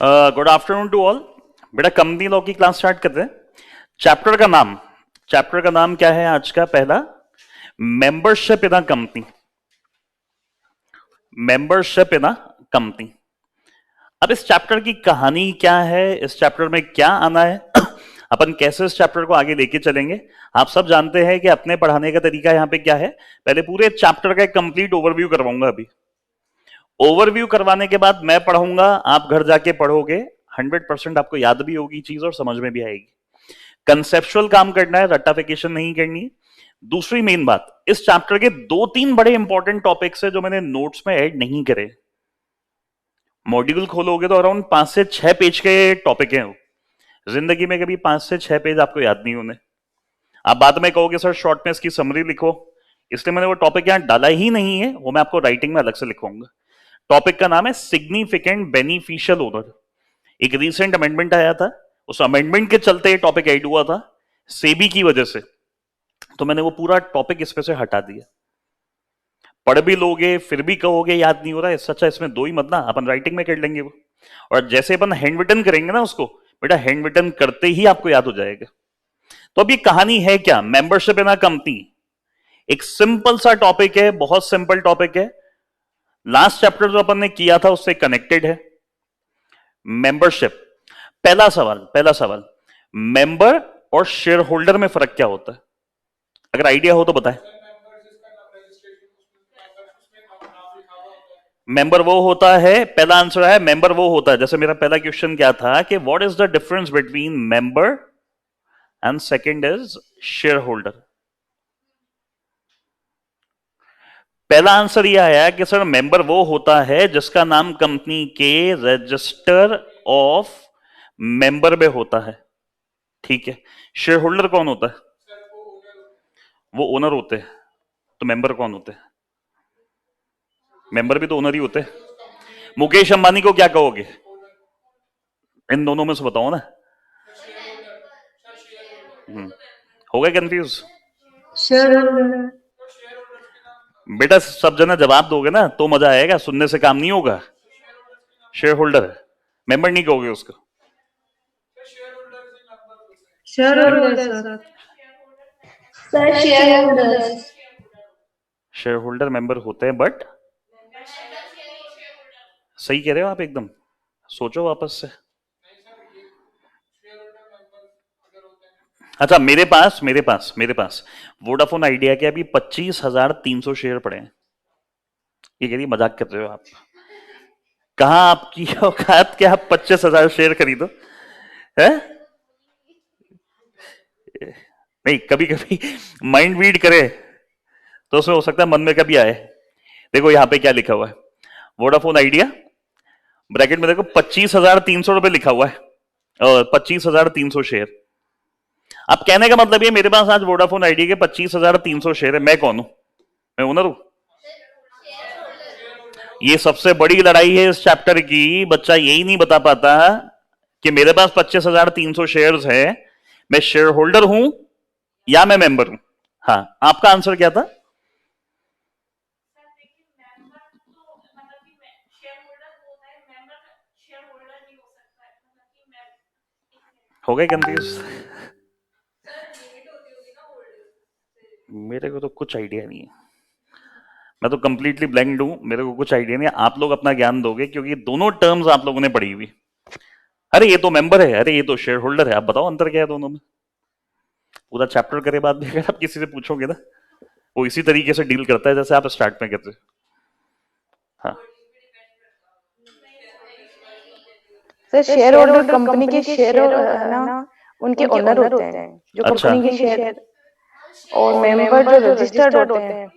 Good afternoon to all. बेटा company law की class start करते हैं। चैप्टर का नाम क्या है आज का? पहला, membership in a company. Membership in a company. अब इस चैप्टर की कहानी क्या है, इस चैप्टर में क्या आना है, अपन कैसे इस चैप्टर को आगे लेके चलेंगे। आप सब जानते हैं कि अपने पढ़ाने का तरीका यहाँ पे क्या है। पहले पूरे चैप्टर का एक कंप्लीट ओवरव्यू करवाऊंगा। अभी ओवरव्यू करवाने के बाद मैं पढ़ाऊंगा, आप घर जाके पढ़ोगे। 100% आपको याद भी होगी चीज और समझ में भी आएगी। कंसेप्चुअल काम करना है, रट्टाफिकेशन नहीं करनी। दूसरी मेन बात, इस चैप्टर के 2-3 बड़े इंपॉर्टेंट टॉपिक्स है जो मैंने नोट्स में ऐड नहीं करे। मॉड्यूल खोलोगे तो अराउंड 5 से 6 पेज के टॉपिक हैं। जिंदगी में कभी 5 से 6 पेज आपको याद नहीं होने। आप बाद में कहोगे सर शॉर्ट में इसकी समरी लिखो, इसलिए मैंने वो टॉपिक यहां डाला ही नहीं है, वो मैं आपको राइटिंग में अलग से लिखवाऊंगा। टॉपिक का नाम है सिग्निफिकेंट बेनिफिशियल ओनर। एक रिसेंट अमेंडमेंट आया था, उस अमेंडमेंट के चलते ये टॉपिक ऐड हुआ था सेबी की वजह से, तो मैंने वो पूरा टॉपिक इस पे से हटा दिया। पढ़ भी लोगे फिर भी कहोगे याद नहीं हो रहा है, सच्चा इसमें दो ही मत ना, अपन राइटिंग में कर लेंगे वो। और जैसे अपन हैंड रिटन करेंगे ना उसको, बेटा हैंड रिटन करते ही आपको याद हो जाएगा। तो अब ये कहानी है क्या? Membership in a company. एक सिंपल सा टॉपिक है, बहुत सिंपल टॉपिक है। लास्ट चैप्टर जो अपन ने किया था उससे कनेक्टेड है। मेंबरशिप। पहला सवाल, मेंबर और शेयर होल्डर में फर्क क्या होता है? अगर आइडिया हो तो बताएं। मेंबर वो होता है, पहला आंसर है मेंबर वो होता है। जैसे मेरा पहला क्वेश्चन क्या था कि what is the difference between member and second is share holder. पहला आंसर यह आया कि सर मेंबर वो होता है जिसका नाम कंपनी के रजिस्टर ऑफ मेंबर में होता है। ठीक है। शेयर होल्डर कौन होता है? वो ओनर होते हैं। तो मेंबर कौन होते हैं? मेंबर भी तो ओनर ही होते हैं। मुकेश अंबानी को क्या कहोगे? इन दोनों में से बताओ ना। हो गए कंफ्यूज? बेटा सब जना जवाब दोगे ना तो मजा आएगा, सुनने से काम नहीं होगा। शेयर होल्डर, मेंबर नहीं कहोगे उसको। शेयर होल्डर मेंबर होते हैं बट सही कह रहे हो आप एकदम। सोचो वापस से। अच्छा मेरे पास वोडाफोन आइडिया के अभी 25,300 शेयर पड़े हैं। ये कह रही मजाक कर रहे हो आप? कहां आपकी औकात के आप 25,000 शेयर खरीदो है? नहीं, कभी कभी माइंड रीड करे तो उसमें हो सकता है मन में कभी आए। देखो यहाँ पे क्या लिखा हुआ है, वोडाफोन आइडिया ब्रैकेट में देखो 25,300 रुपए लिखा हुआ है, 25,300 शेयर। अब कहने का मतलब ये मेरे पास आज वोडाफोन आइडिया के 25,300 शेयर है। मैं कौन हूं? मैं ओनर हूं। ये सबसे बड़ी लड़ाई है इस चैप्टर की। बच्चा यही नहीं बता पाता कि मेरे पास 25,300 शेयर्स है, मैं शेयर होल्डर हूं या मैं मेंबर हूं। हाँ, आपका आंसर क्या था? हो गए कंफ्यूज? मेरे को तो कुछ आइडिया नहीं है, मैं तो कंप्लीटली ब्लैंक हूं, मेरे को कुछ आइडिया नहीं है। आप लोग अपना ज्ञान दोगे क्योंकि दोनों टर्म्स आप लोगों ने पढ़ी हुई। अरे ये तो मेंबर है, अरे ये तो शेयर होल्डर है, आप बताओ अंतर क्या है दोनों में। पूरा चैप्टर करे बाद भी अगर आप किसी से पूछोगे ना, वो इसी तरीके से डील करता है जैसे आप स्टार्ट में कहते हो। हाँ सर, शेयर होल्डर कंपनी के शेयर है ना, उनके ओनर होते हैं जो कंपनी के शेयर, और मेंबर जो रजिस्टर्ड होते हैं।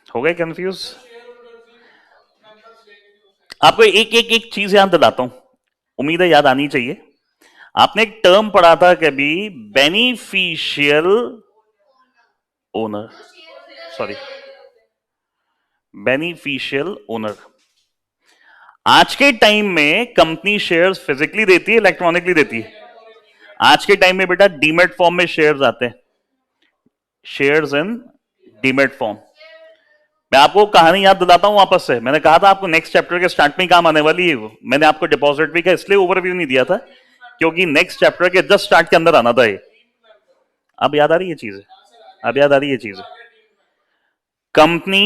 हो गए कंफ्यूज? आपको एक चीज याद दिलाता हूं, उम्मीद है याद आनी चाहिए। आपने एक टर्म पढ़ा था कभी, beneficial owner, sorry beneficial owner. आज के टाइम में कंपनी शेयर्स फिजिकली देती है, इलेक्ट्रॉनिकली देती है? आज के टाइम में बेटा डीमेट फॉर्म में शेयर्स आते हैं, शेयर्स इन डीमेट फॉर्म। मैं आपको कहानी याद दिलाता हूं वापस से। मैंने कहा था आपको नेक्स्ट चैप्टर के स्टार्ट में काम आने वाली है वो। मैंने आपको डिपॉजिटरी का इसलिए ओवरव्यू नहीं दिया था क्योंकि नेक्स्ट चैप्टर के जस्ट स्टार्ट के अंदर आना था ये। अब याद आ रही है चीजें, अब याद आ रही है चीजें। कंपनी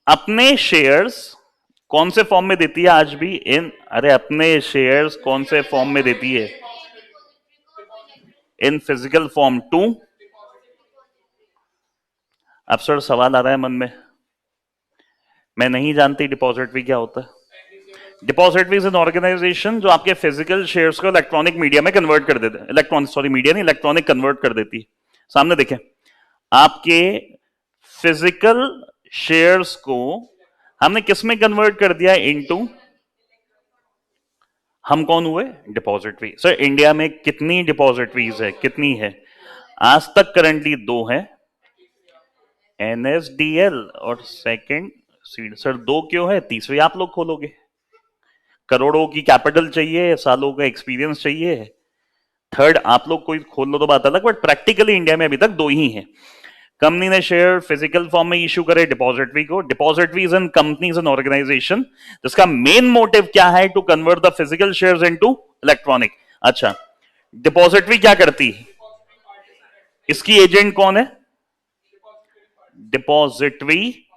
अपने शेयर्स कौन से फॉर्म में देती है आज भी? अरे अपने शेयर्स कौन से फॉर्म में देती है? In physical form too. अब सर सवाल आ रहा है मन में, मैं नहीं जानती डिपॉजिटरी क्या होता है। डिपॉजिटरी इज एन ऑर्गेनाइजेशन जो आपके फिजिकल शेयर्स को इलेक्ट्रॉनिक मीडिया में कन्वर्ट कर देते हैं। मीडिया नहीं, इलेक्ट्रॉनिक कन्वर्ट कर देती है। सामने देखें, आपके फिजिकल शेयर्स को हमने किस में कन्वर्ट कर दिया? इनटू, हम कौन हुए? डिपॉजिटरी। सर इंडिया में कितनी डिपॉजिटरीज है? कितनी है? आज तक करंटली 2 है, NSDL और सेकंड सीड। सर 2 क्यों है? तीसरी आप लोग खोलोगे। करोड़ों की कैपिटल चाहिए, सालों का एक्सपीरियंस चाहिए। थर्ड आप लोग कोई खोल लो तो बात अलग, बट प्रैक्टिकली इंडिया में अभी तक 2 ही है। कंपनी ने शेयर फिजिकल फॉर्म में इश्यू करे डिपॉजिटरी को। Depository is an company, is an organisation जिसका मेन मोटिव क्या है? To convert the physical shares into electronic. अच्छा, डिपॉजिटरी क्या करती है? इसकी एजेंट कौन है? Depository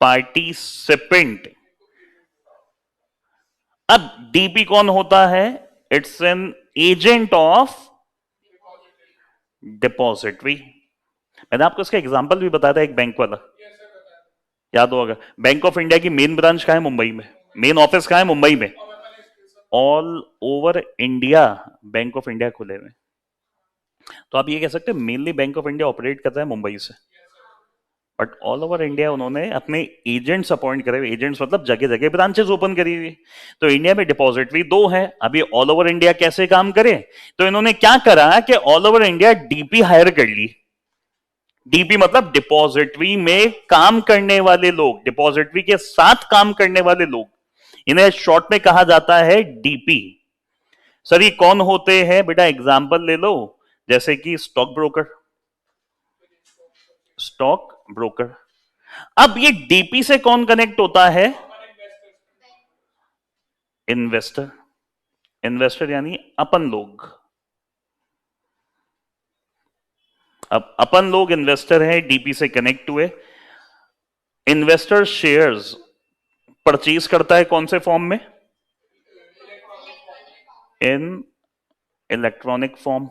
participant. अब डीपी कौन होता है? It's an agent of depository. मैंने आपको इसका एग्जांपल भी बताया था, एक बैंक वाला, याद होगा। बैंक ऑफ इंडिया की मेन ब्रांच कहां है? मुंबई में। मेन ऑफिस कहां है? मुंबई में। All over India bank of India खुले हुए। तो आप ये कह सकते हैं mainly bank of India operate करता है मुंबई से, बट ऑल ओवर इंडिया उन्होंने अपने एजेंट्स अपॉइंट करे हुए। एजेंट्स मतलब जगह जगह ब्रांचेस ओपन करी हुई। तो इंडिया में डिपॉजिटरी 2 है। अभी ऑल ओवर इंडिया कैसे काम करे? तो इन्होंने क्या करा कि all over India DP hire कर ली। डीपी मतलब डिपॉजिटरी में काम करने वाले लोग, डिपॉजिटरी के साथ काम करने वाले लोग, इन्हें शॉर्ट में कहा जाता है डीपी। सर ये कौन होते हैं बेटा? एग्जांपल ले लो, जैसे कि स्टॉक ब्रोकर। Stock broker. अब ये डीपी से कौन कनेक्ट होता है? इन्वेस्टर। इन्वेस्टर यानी अपन लोग। अब अपन लोग इन्वेस्टर हैं, डीपी से कनेक्ट हुए। इन्वेस्टर शेयर्स परचेज करता है कौन से फॉर्म में? इन इलेक्ट्रॉनिक फॉर्म।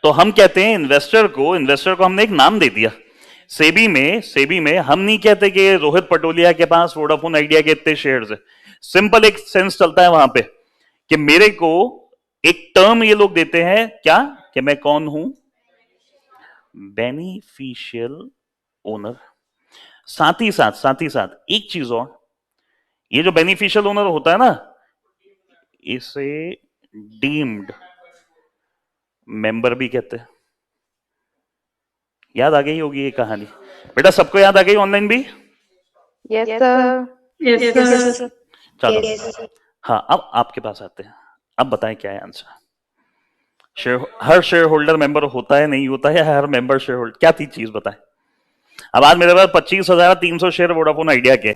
तो हम कहते हैं इन्वेस्टर को हमने एक नाम दे दिया। सेबी में हम नहीं कहते कि रोहित पटोलिया के पास वोडाफोन आइडिया के इतने शेयर्स है। सिंपल एक सेंस चलता है वहां पे कि मेरे को एक टर्म ये लोग देते हैं क्या, कि मैं कौन हूं? Beneficial owner. साथ ही साथ एक चीज और, ये जो बेनिफिशियल ओनर होता है ना, इसे डीम्ड मेंबर भी कहते हैं। याद आ गई होगी ये कहानी बेटा? सबको याद आ गई ऑनलाइन भी? Yes sir. चलो हाँ, अब आपके पास आते हैं। अब बताएं क्या है आंसर। हर शेयर होल्डर मेंबर होता है, नहीं होता है? हर मेंबर शेयर होल्डर, क्या थी चीज बताएं। अब आज मेरे पास 25,300 शेयर वोडाफोन आइडिया के,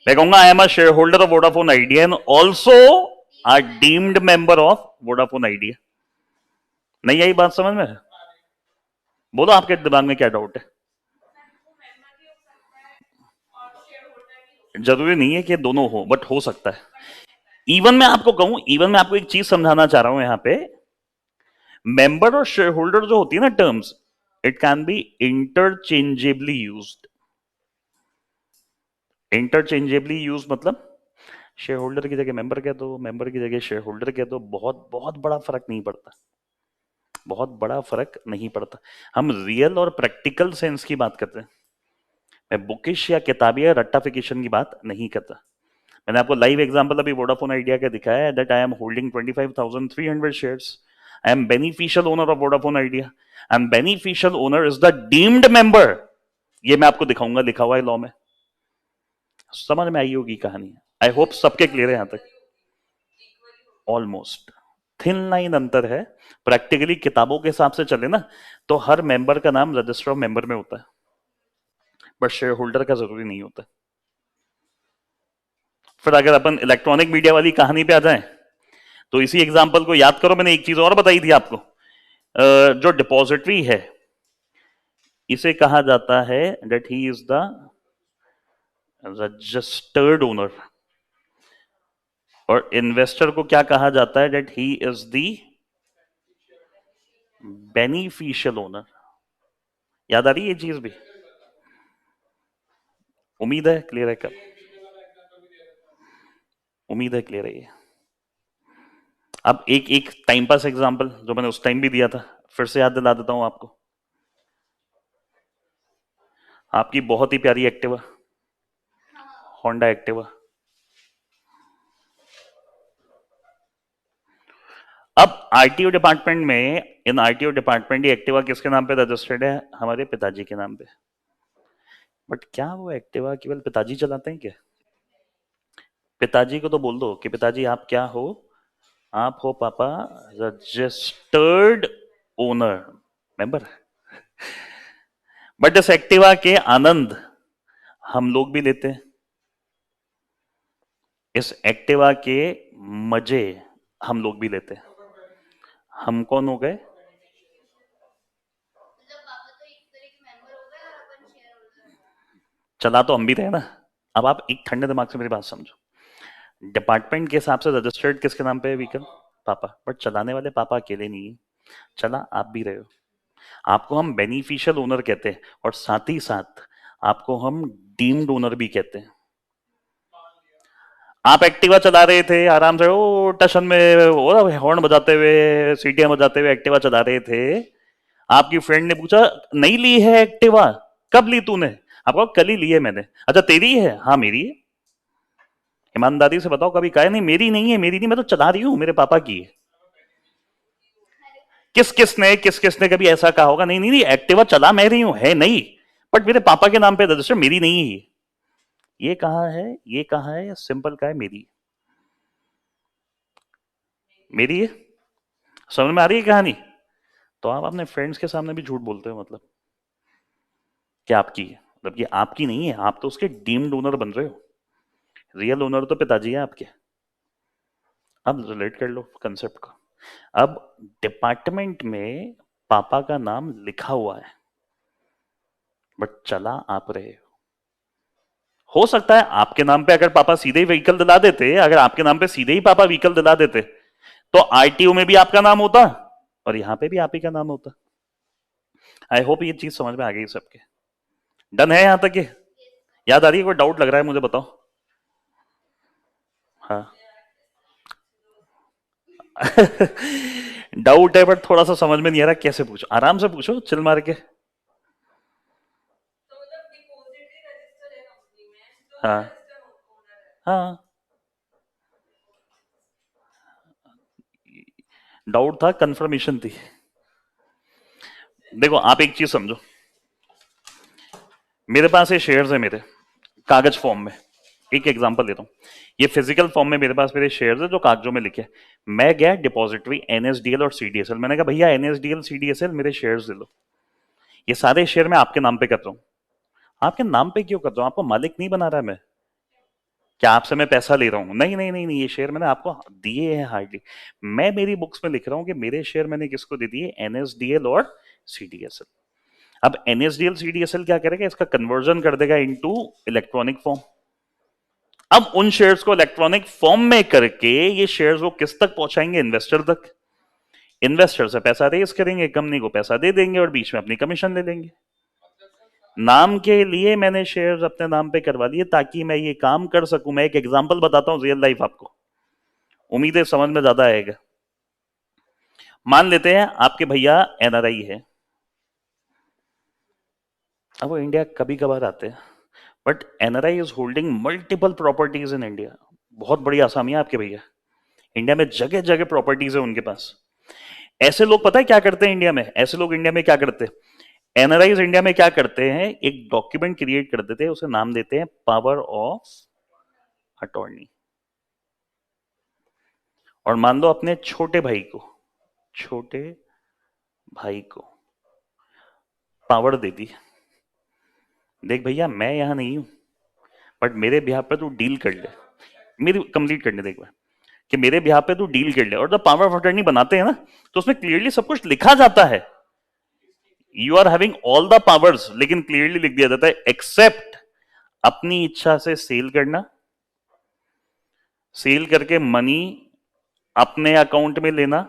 मैं कहूंगा आई am a share holder of Vodafone idea and also a deemed member of Vodafone idea. नहीं आई बात समझ में? बोलो आपके दिमाग में क्या डाउट है? जरूरी नहीं है कि दोनों हो, बट हो सकता है। इवन मैं आपको कहूं, इवन मैं आपको एक चीज समझाना चाह रहा हूं यहां पे, मेंबर और शेयर होल्डर जो होती है ना terms, it can be interchangeably used. Interchangeably use मतलब शेयर होल्डर की जगह मेंबर कह दो, मेंबर की जगह शेयर होल्डर कह दो, बहुत बहुत बड़ा फर्क नहीं पड़ता। बहुत बड़ा फर्क नहीं पड़ता। हम रियल और प्रैक्टिकल सेंस की बात करते हैं। मैं बुकिश या किताबी या रट्टाफिकेशन की बात नहीं करता। मैंने आपको लाइव एग्जांपल अभी वोडाफोन आइडिया का दिखाया है, that I am holding 25,300 shares. I am beneficial owner of Vodafone Idea and beneficial owner is the deemed member। ये मैं आपको दिखाऊंगा, लिखा हुआ है लॉ में। समझ में आई होगी कहानी। आई होप सबके क्लियर है यहां तक ऑलमोस्ट। थिन लाइन अंतर है। प्रैक्टिकली किताबों के हिसाब से चले ना तो हर मेंबर का नाम रजिस्टर ऑफ मेंबर में होता है, बट शेयर होल्डर का जरूरी नहीं होता। फिर अगर अपन इलेक्ट्रॉनिक मीडिया वाली कहानी पे आ जाएं तो इसी एग्जांपल को याद करो, मैंने एक चीज और बताई थी आपको, जो डिपॉजिटरी है इसे कहा जाता है that he is the registered owner, और इन्वेस्टर को क्या कहा जाता है that he is the beneficial owner. याद आ रही है ये चीज भी? उम्मीद है क्लियर है। कब उम्मीद है क्लियर है ये। अब एक एक टाइम पास एग्जांपल जो मैंने उस टाइम भी दिया था फिर से याद दिला देता हूं आपको। आपकी बहुत ही प्यारी एक्टिवा, होंडा एक्टिवा, अब आरटीओ डिपार्टमेंट में, इन आरटीओ डिपार्टमेंट ये एक्टिवा किसके नाम पे रजिस्टर्ड है? हमारे पिताजी के नाम पे। बट क्या वो एक्टिवा केवल पिताजी चलाते हैं क्या? पिताजी को तो बोल दो कि पिताजी आप क्या हो? आप हो पापा रजिस्टर्ड ओनर मेंबर। बट इस एक्टिवा के आनंद हम लोग भी लेते हैं, इस एक्टिवा के मजे हम लोग भी लेते हैं। हम कौन हो गए? चला तो हम भी रहे ना। अब आप एक ठंडे दिमाग से मेरी बात समझो। डिपार्टमेंट के हिसाब से रजिस्टर्ड किसके नाम पे है व्हीकल? पापा। बट चलाने वाले पापा अकेले नहीं है, चला आप भी रहे हो। आपको हम बेनिफिशियल ओनर कहते हैं और साथ ही साथ आपको हम डीम्ड ओनर भी कहते हैं। आप एक्टिवा चला रहे थे आराम से, ओ टशन में हॉर्न बजाते हुए, सीटियां बजाते हुए एक्टिवा चला रहे थे। आपकी फ्रेंड ने पूछा नहीं ली है एक्टिवा? कब ली तूने? आपको कल ही ली है मैंने। अच्छा तेरी है? हाँ मेरी है। ईमानदारी से बताओ कभी कहा नहीं मेरी नहीं है, मेरी नहीं, मैं तो चला रही हूं, मेरे पापा की है। किस किसने कभी ऐसा कहा होगा? नहीं नहीं नहीं, एक्टिवा चला मैं रही हूं है नहीं, बट मेरे पापा के नाम पे रजिस्टर, मेरी नहीं है। ये कहा है, ये कहा है, सिंपल का है मेरी, मेरी है। समझ में आ रही है कहानी? तो आप अपने फ्रेंड्स के सामने भी झूठ बोलते हो, मतलब कि आपकी है, मतलब कि आपकी नहीं है, आप तो उसके डीम्ड ओनर बन रहे हो। रियल ओनर तो पिताजी है आपके। अब रिलेट कर लो कंसेप्ट को। अब डिपार्टमेंट में पापा का नाम लिखा हुआ है बट चला आप रहे हो सकता है आपके नाम पे अगर पापा सीधे ही व्हीकल दिला देते, अगर आपके नाम पे सीधे ही पापा व्हीकल दिला देते तो आरटीओ में भी आपका नाम होता और यहां पे भी आप ही का नाम होता। आई होप ये चीज समझ में आ गई सबके। डन है यहां तक? ये याद आ रही है? कोई डाउट लग रहा है मुझे बताओ। हाँ डाउट है बट थोड़ा सा समझ में नहीं आ रहा कैसे पूछो। आराम से पूछो, चिल मार के। हाँ हाँ, डाउट था, कंफर्मेशन थी। देखो आप एक चीज समझो, मेरे पास ये शेयर्स है मेरे कागज फॉर्म में। एक एग्जांपल देता हूँ, ये फिजिकल फॉर्म में मेरे पास मेरे शेयर्स है जो कागजों में लिखे। मैं गया डिपॉजिटरी एनएसडीएल और सीडीएसएल, मैंने कहा भैया एनएसडीएल सीडीएसएल मेरे शेयर्स दे लो। ये सारे शेयर मैं आपके नाम पे कर रहा हूँ। आपके नाम पे क्यों कर रहा हूँ? आपको मालिक नहीं बना रहा मैं। क्या आपसे मैं पैसा ले रहा हूँ? नहीं नहीं नहीं नहीं, ये शेयर मैंने आपको दिए हैं हार्डली। मैं मेरी बुक्स में लिख रहा हूँ कि मेरे शेयर मैंने किसको दे दिए? एनएसडीएल और सीडीएसएल। अब एनएसडीएल सीडीएसएल क्या करेगा? इसका कन्वर्जन कर देगा इनटू इलेक्ट्रॉनिक फॉर्म। अब उन शेयर्स को इलेक्ट्रॉनिक फॉर्म में करके ये शेयर्स वो किस तक पहुंचाएंगे? इन्वेस्टर तक। इन्वेस्टर से पैसा रेज करेंगे, कंपनी को पैसा दे देंगे और बीच में अपनी कमीशन ले लेंगे। नाम के लिए मैंने शेयर्स अपने नाम पे करवा लिए ताकि मैं ये काम कर सकूं। मैं एक एग्जांपल बताता हूं रियल लाइफ आपको, उम्मीद है समझ में ज्यादा आएगा। मान लेते हैं आपके भैया एनआरआई है, अब वो इंडिया कभी कभार आते हैं, but NRI is holding multiple properties in India. बहुत बड़ी आसामी है आपके भैया, इंडिया में जगह जगह प्रॉपर्टीज है उनके पास। ऐसे लोग पता है क्या करते हैं इंडिया में? ऐसे लोग इंडिया में क्या करते हैं? एनआरआईज इंडिया में क्या करते हैं? एक डॉक्यूमेंट क्रिएट कर देते हैं, उसे नाम देते हैं पावर ऑफ अटॉर्नी। और मान लो अपने छोटे भाई को पावर दे दी, देख भैया मैं यहां नहीं हूं बट मेरे बिहाफ पे तू डील कर ले, मेरी कंप्लीट करने देख कि मेरे बिहाफ पे तू डील कर ले। और जब पावर ऑफ अटर्नी बनाते हैं ना तो उसमें क्लियरली सब कुछ लिखा जाता है, you are having all the powers, लेकिन क्लियरली लिख दिया जाता है एक्सेप्ट अपनी इच्छा से सेल करना, सेल करके मनी अपने अकाउंट में लेना,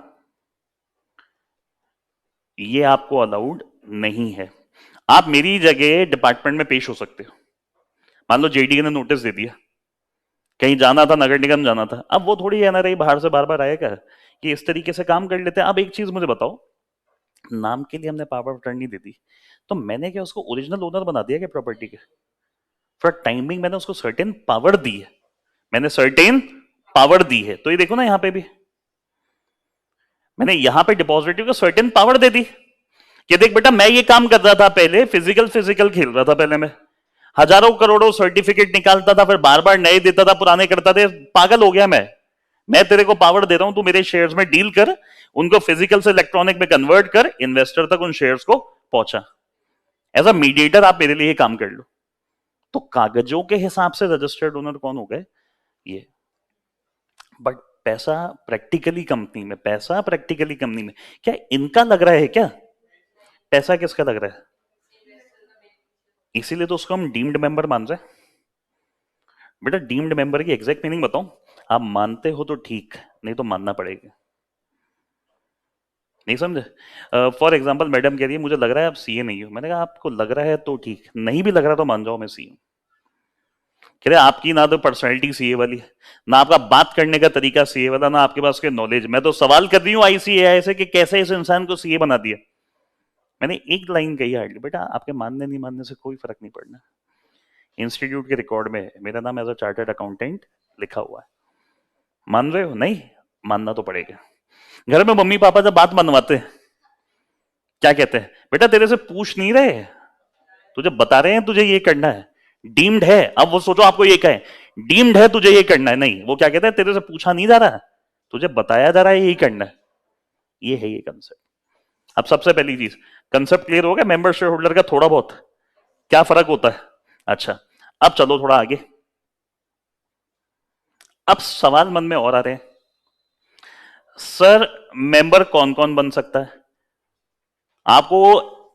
ये आपको अलाउड नहीं है। आप मेरी जगह डिपार्टमेंट में पेश हो सकते हो, मान लो जेडीए ने नोटिस दे दिया, कहीं जाना था, नगर निगम जाना था, अब वो थोड़ी एनआरआई बाहर से बार बार आएगा कि इस तरीके से काम कर लेते हैं। अब एक चीज मुझे बताओ, नाम के लिए हमने पावर ऑफ अटर्नी दे दी, तो मैंने क्या उसको ओरिजिनल ओनर बना दिया क्या प्रॉपर्टी के? फॉर टाइमिंग मैंने उसको सर्टेन पावर दी है, मैंने सर्टेन पावर दी है। तो ये देखो ना, यहां पे भी मैंने यहां पे डिपॉजिटरी को सर्टेन पावर दे दी कि देख बेटा मैं ये काम कर रहा था, पहले फिजिकल खेल रहा था, पहले मैं हजारों करोड़ों सर्टिफिकेट निकालता था, फिर बार बार नए देता था, पुराने करता था, पागल हो गया मैं तेरे को पावर दे रहा हूं, तू मेरे शेयर्स में डील कर, उनको फिजिकल से इलेक्ट्रॉनिक में कन्वर्ट कर, इन्वेस्टर तक उन शेयर्स को पहुंचा, एज अ मीडिएटर आप मेरे लिए काम कर लो। तो कागजों के हिसाब से रजिस्टर्ड ओनर कौन हो गए? ये। बट पैसा प्रैक्टिकली कंपनी में, क्या इनका लग रहा है क्या? पैसा किसका लग रहा है? इसीलिए तो उसको हम डीम्ड मेंबर मान रहे हैं। बेटा डीम्ड मेंबर की एग्जैक्ट मीनिंग बताऊं, आप मानते हो तो ठीक, नहीं तो मानना पड़ेगा। नहीं समझे? फॉर एग्जाम्पल मैडम कह रही है मुझे लग रहा है आप सीए नहीं हो, मैंने कहा आपको लग रहा है तो ठीक, नहीं भी लग रहा तो मान जाओ मैं सीए हूं। कह रहे आपकी ना तो पर्सनैलिटी सीए वाली है, ना आपका बात करने का तरीका सीए वाला, ना आपके पास के नॉलेज। मैं तो सवाल कर रही हूँ आईसीएआई से कि कैसे इस इंसान को सीए बना दिया। मैंने एक लाइन कही हार्डली, बेटा आपके मानने नहीं मानने से कोई फर्क नहीं पड़ना, इंस्टीट्यूट के रिकॉर्ड में मेरा नाम एज अ चार्टर्ड अकाउंटेंट लिखा हुआ है, मान रहे हो? नहीं मानना तो पड़ेगा। घर में मम्मी पापा जब बात मनवाते हैं क्या कहते हैं? बेटा तेरे से पूछ नहीं रहे, तुझे बता रहे हैं तुझे ये करना है, डीम्ड है। अब वो सोचो आपको ये कहे डीम्ड है तुझे ये करना है, नहीं, वो क्या कहते हैं तेरे से पूछा नहीं जा रहा, तुझे बताया जा रहा है यही करना है। ये है ये कंसेप्ट। अब सबसे पहली चीज, कंसेप्ट क्लियर हो गया मेंबर शेयर होल्डर का थोड़ा बहुत क्या फर्क होता है? अच्छा, अब चलो थोड़ा आगे। अब सवाल मन में और आ रहे हैं, सर मेंबर कौन कौन बन सकता है? आपको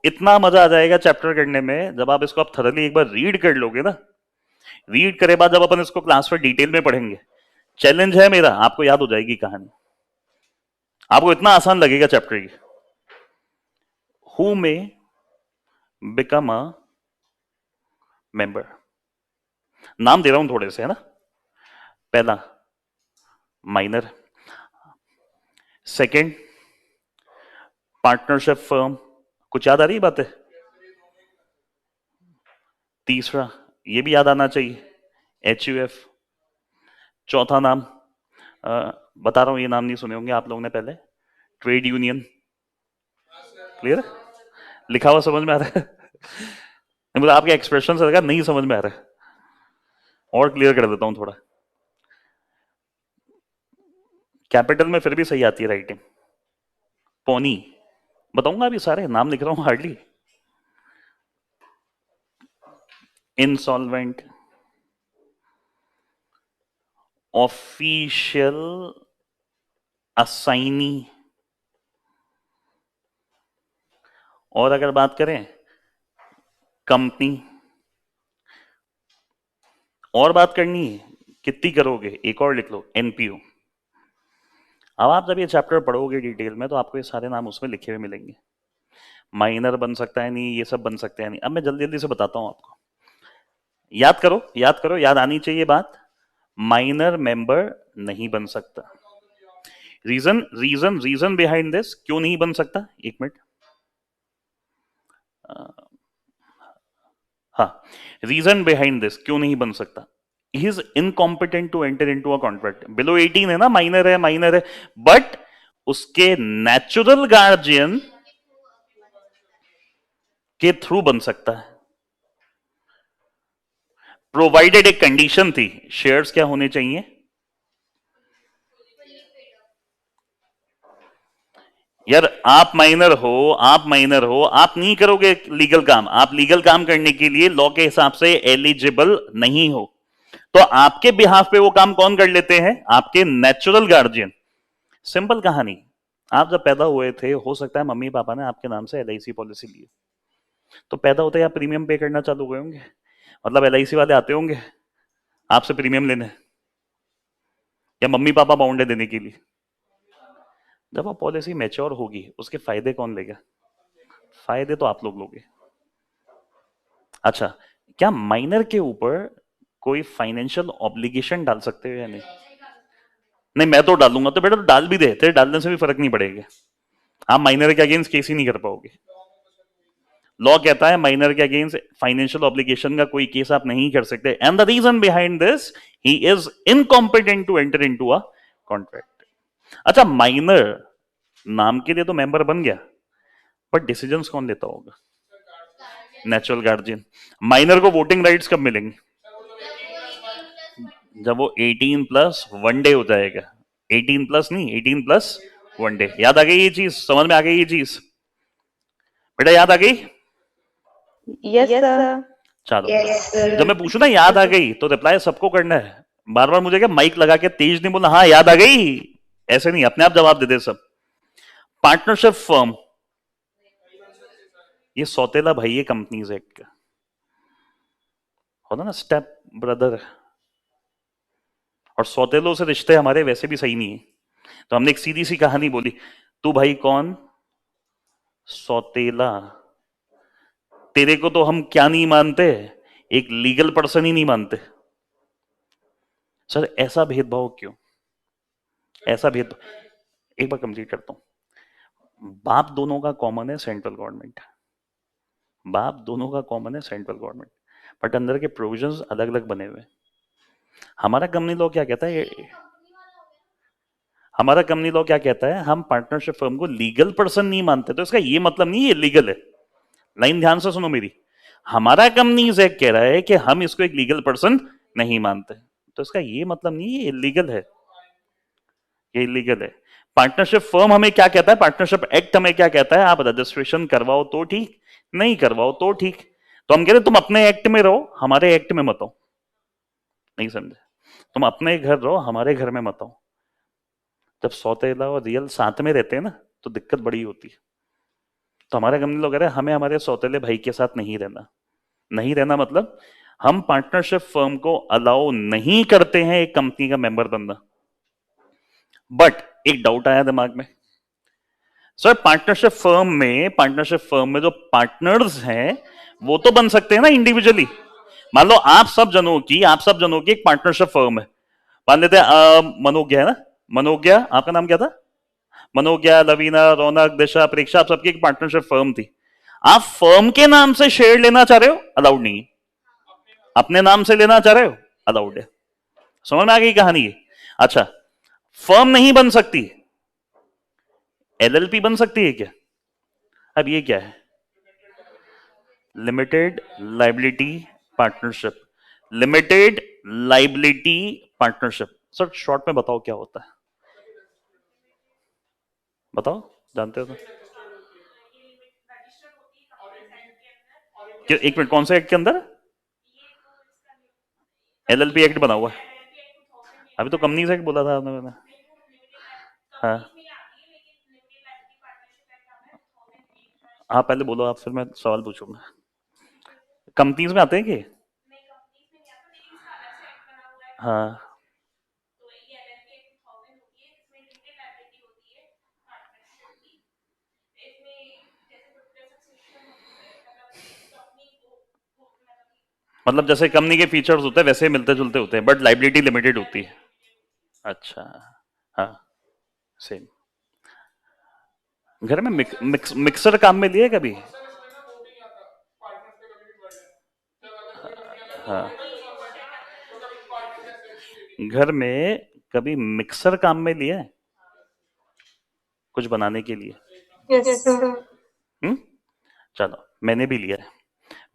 इतना मजा आ जाएगा चैप्टर करने में, जब आप इसको आप थरली एक बार रीड कर लोगे ना, रीड करे बाद जब अपन इसको क्लास में डिटेल में पढ़ेंगे, चैलेंज है मेरा, आपको याद हो जाएगी कहानी, आपको इतना आसान लगेगा चैप्टर की। Who may become a member, नाम दे रहा हूं थोड़े से, है ना। पहला माइनर, सेकंड पार्टनरशिप फर्म, कुछ याद आ रही बात है? तीसरा ये भी याद आना चाहिए, HUF। चौथा नाम बता रहा हूं, ये नाम नहीं सुने होंगे आप लोगों ने पहले, ट्रेड यूनियन। क्लियर? लिखा हुआ समझ में आ रहा है? मतलब आपके एक्सप्रेशन से लगा नहीं समझ में आ रहा है, और क्लियर कर देता हूं थोड़ा। कैपिटल में फिर भी सही आती है राइटिंग, पोनी, बताऊंगा अभी सारे नाम लिख रहा हूं हार्डली। इंसॉल्वेंट, ऑफिशियल असाइनी, और अगर बात करें कंपनी, और बात करनी है कितनी करोगे, एक और लिख लो, एनपीओ। अब आप जब ये चैप्टर पढ़ोगे डिटेल में तो आपको ये सारे नाम उसमें लिखे हुए मिलेंगे, माइनर बन सकता है नहीं, ये सब बन सकते हैं नहीं। अब मैं जल्दी जल्दी से बताता हूं आपको, याद करो याद करो, याद आनी चाहिए बात, माइनर मेंबर नहीं बन सकता। Reason reason reason behind this, क्यों नहीं बन सकता, एक मिनट। हाँ, रीजन बिहाइंड दिस क्यों नहीं बन सकता, he is incompetent to enter into a contract. Below 18 है ना, माइनर है, बट उसके नेचुरल गार्जियन के थ्रू बन सकता है, प्रोवाइडेड एक कंडीशन थी, शेयर्स क्या होने चाहिए, यार आप माइनर हो, आप माइनर हो, आप नहीं करोगे लीगल काम, आप लीगल काम करने के लिए लॉ के हिसाब से एलिजिबल नहीं हो, तो आपके बिहाफ पे वो काम कौन कर लेते हैं? आपके नेचुरल गार्जियन। सिंपल कहानी, आप जब पैदा हुए थे हो सकता है मम्मी पापा ने आपके नाम से एलआईसी पॉलिसी ली, तो पैदा होते ही आप प्रीमियम पे करना चालू हुए होंगे, मतलब एलआईसी वाले आते होंगे आपसे प्रीमियम लेने, या मम्मी पापा बाउंड है देने के लिए। जब वो पॉलिसी मैच्योर होगी उसके फायदे कौन लेगा? फायदे तो आप लोग लोगे। अच्छा, क्या माइनर के ऊपर कोई फाइनेंशियल ऑब्लिगेशन डाल सकते हो या नहीं? नहीं, मैं तो डालूंगा, तो बेटा तो डाल भी दे, तेरे डालने से भी फर्क नहीं पड़ेगा, आप माइनर के अगेंस्ट केस ही नहीं कर पाओगे। लॉ कहता है माइनर के अगेंस्ट फाइनेंशियल ऑब्लिगेशन का कोई केस आप नहीं कर सकते, and the reason behind this, he is incompetent to enter into a contract. अच्छा, माइनर नाम के लिए तो मेंबर बन गया, पर डिसीजंस कौन लेता होगा? Natural guardian. माइनर को वोटिंग राइट्स कब मिलेंगे? जब वो 18 प्लस वन डे हो जाएगा। 18 प्लस नहीं, 18 प्लस वन डे। याद आ गई ये चीज? समझ में आ गई ये चीज? बेटा याद आ गई? Yes sir. चलो, जब मैं पूछू ना याद आ गई, तो रिप्लाई सबको करना है। बार बार मुझे क्या माइक लगा के तेज नहीं बोलना, हाँ याद आ गई, ऐसे नहीं, अपने आप जवाब दे दे सब। पार्टनरशिप फर्म, ये सौतेला भाई है कंपनीज एक्ट का, होता ना स्टेप ब्रदर, और सौतेलों से रिश्ते हमारे वैसे भी सही नहीं है, तो हमने एक सीधी सी कहानी बोली, तू भाई कौन? सौतेला। तेरे को तो हम क्या नहीं मानते, एक लीगल पर्सन ही नहीं मानते। सर ऐसा भेदभाव क्यों? ऐसा भेदभाव, एक बार कंप्लीट करता हूं। बाप दोनों का कॉमन है सेंट्रल गवर्नमेंट, बाप दोनों का कॉमन है सेंट्रल गवर्नमेंट, बट अंदर के प्रोविजंस अलग अलग बने हुए। हमारा कंपनी लॉ क्या कहता है? हमारा कंपनी लॉ क्या कहता है? हम पार्टनरशिप फर्म को लीगल पर्सन नहीं मानते, तो इसका ये मतलब नहीं ये लीगल है। लाइन ध्यान से सुनो मेरी, हमारा कंपनीज एक्ट कह रहा है कि हम इसको एक लीगल पर्सन नहीं मानते, तो इसका ये मतलब नहीं ये इलीगल है, ये इलीगल है। पार्टनरशिप फर्म हमें क्या कहता है? पार्टनरशिप एक्ट हमें क्या कहता है? आप रजिस्ट्रेशन करवाओ तो ठीक, नहीं करवाओ तो ठीक। तो हम कह रहे तुम अपने एक्ट में रहो, हमारे एक्ट में मत आओ। नहीं समझे? तुम अपने घर रहो, हमारे घर में मत आओ। जब सौतेला और रियल साथ में रहते हैं ना, तो दिक्कत बड़ी होती है। तो हमारे कंपनी लोग कह रहे हैं हमें हमारे सौतेले भाई के साथ नहीं रहना। नहीं रहना मतलब हम पार्टनरशिप फर्म को अलाउ नहीं करते हैं एक कंपनी का मेंबर बनना। बट एक डाउट आया दिमाग में, सर पार्टनरशिप फर्म में जो पार्टनर्स हैं वो तो बन सकते हैं ना इंडिविजुअली। मान लो आप सब जनों की एक पार्टनरशिप फर्म है, मान लेते हैं मनोज्ञा है ना, मनोज्ञा, आपका नाम क्या था? मनोज्ञा, लवीना, रौनक, दिशा, प्रेक्षा, आप सबकी एक पार्टनरशिप फर्म थी। आप फर्म के नाम से शेयर लेना चाह रहे हो? अलाउड नहीं है। अपने नाम से लेना चाह रहे हो? अलाउड है। समझ में आ गई कहानी? अच्छा, फर्म नहीं बन सकती, एलएलपी बन सकती है क्या? अब ये क्या है? Limited liability partnership. Limited liability partnership, sir short में बताओ क्या होता है? बताओ, जानते हो तो? एक मिनट, कौन से एक्ट के अंदर? एलएलपी एक्ट बना हुआ है। अभी तो कंपनीज एक्ट बोला था मैंने। हाँ हाँ, पहले बोलो आप, फिर मैं सवाल पूछूंगा। कंपनीज में आते हैं कि? हाँ, मतलब जैसे कंपनी के फीचर्स होते हैं वैसे मिलते जुलते होते हैं, बट लाइबिलिटी लिमिटेड होती है। अच्छा, हाँ, सेम। घर में मिक्सर काम में लिए कभी? हाँ, घर में कभी मिक्सर काम में लिया है कुछ बनाने के लिए? Yes sir. हम्म, चलो मैंने भी लिया है।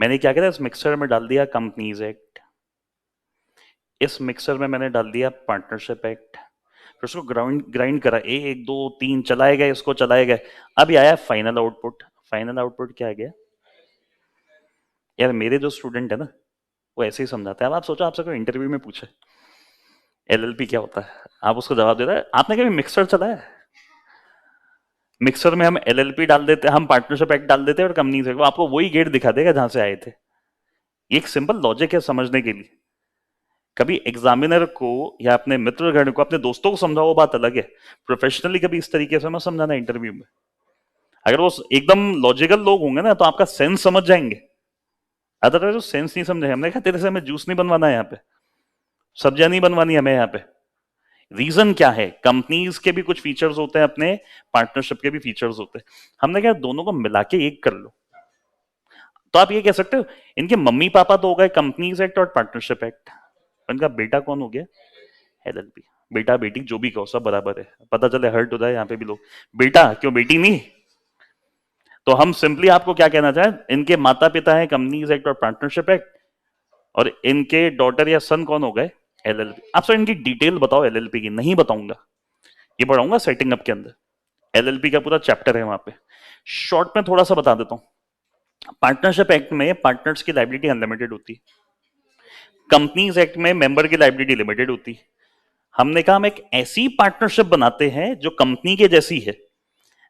मैंने क्या किया, इस मिक्सर में डाल दिया कंपनीज एक्ट, इस मिक्सर में मैंने डाल दिया पार्टनरशिप एक्ट, फिर उसको ग्राइंड करा, 1 2 3 चलाए गए, इसको चलाए गए, अब ये आया फाइनल आउटपुट। फाइनल आउटपुट क्या आ गया यार? मेरे जो स्टूडेंट है ना वो ऐसे ही समझाते हैं। अब आप सोचो आपसे कोई इंटरव्यू में पूछे एलएलपी क्या होता है, आप उसको जवाब दे रहे हैं। आपने कभी मिक्सर चलाया है? मिक्सर में हम एलएलपी डाल देते, हम पार्टनरशिप एक्ट डाल देते हैं और कंपनी से वो आपको वही गेट दिखा देगा जहां से आए थे। ये एक सिंपल लॉजिक है समझने के लिए। कभी एग्जामिनर को या अपने मित्रगण को, अपने दोस्तों को समझाओ, वो बात अलग है। प्रोफेशनली कभी इस तरीके से मैं समझाना इंटरव्यू में, अगर वो एकदम लॉजिकल लोग होंगे ना तो आपका सेंस समझ जाएंगे। अदरवाइज वो सेंस नहीं समझे। हमने कहा तेरे से हमें जूस नहीं बनवाना है, यहाँ पे सब्जियां नहीं बनवानी हमें यहाँ पे। रीजन क्या है? कंपनीज के भी कुछ फीचर्स होते हैं, अपने पार्टनरशिप के भी फीचर्स होते हैं। हमने कहा दोनों को मिला के एक कर लो। तो आप ये कह सकते हो इनके मम्मी पापा तो हो गए कंपनीज एक्ट और पार्टनरशिप एक्ट, इनका बेटा कौन हो गया? एलएलपी। बेटा बेटी जो भी कहो सब बराबर है, पता चले हर्ट हो जाए यहाँ पे भी लोग, बेटा क्यों बेटी नहीं। तो हम सिंपली आपको क्या कहना चाहें, इनके माता पिता है कंपनीज एक्ट और पार्टनरशिप एक्ट, और इनके डॉटर या सन कौन हो गए? एलएलपी। आप सर इनकी डिटेल बताओ एलएलपी की। नहीं बताऊंगा, ये पढ़ाऊंगा सेटिंग अप के अंदर। एलएलपी का पूरा चैप्टर है वहां पे। शॉर्ट में थोड़ा सा बता देता हूं। पार्टनरशिप एक्ट में पार्टनर्स की लायबिलिटी अनलिमिटेड होती है, कंपनीज एक्ट में मेंबर की लायबिलिटी लिमिटेड होती है। हमने कहा हम एक ऐसी पार्टनरशिप बनाते हैं जो कंपनी के जैसी है,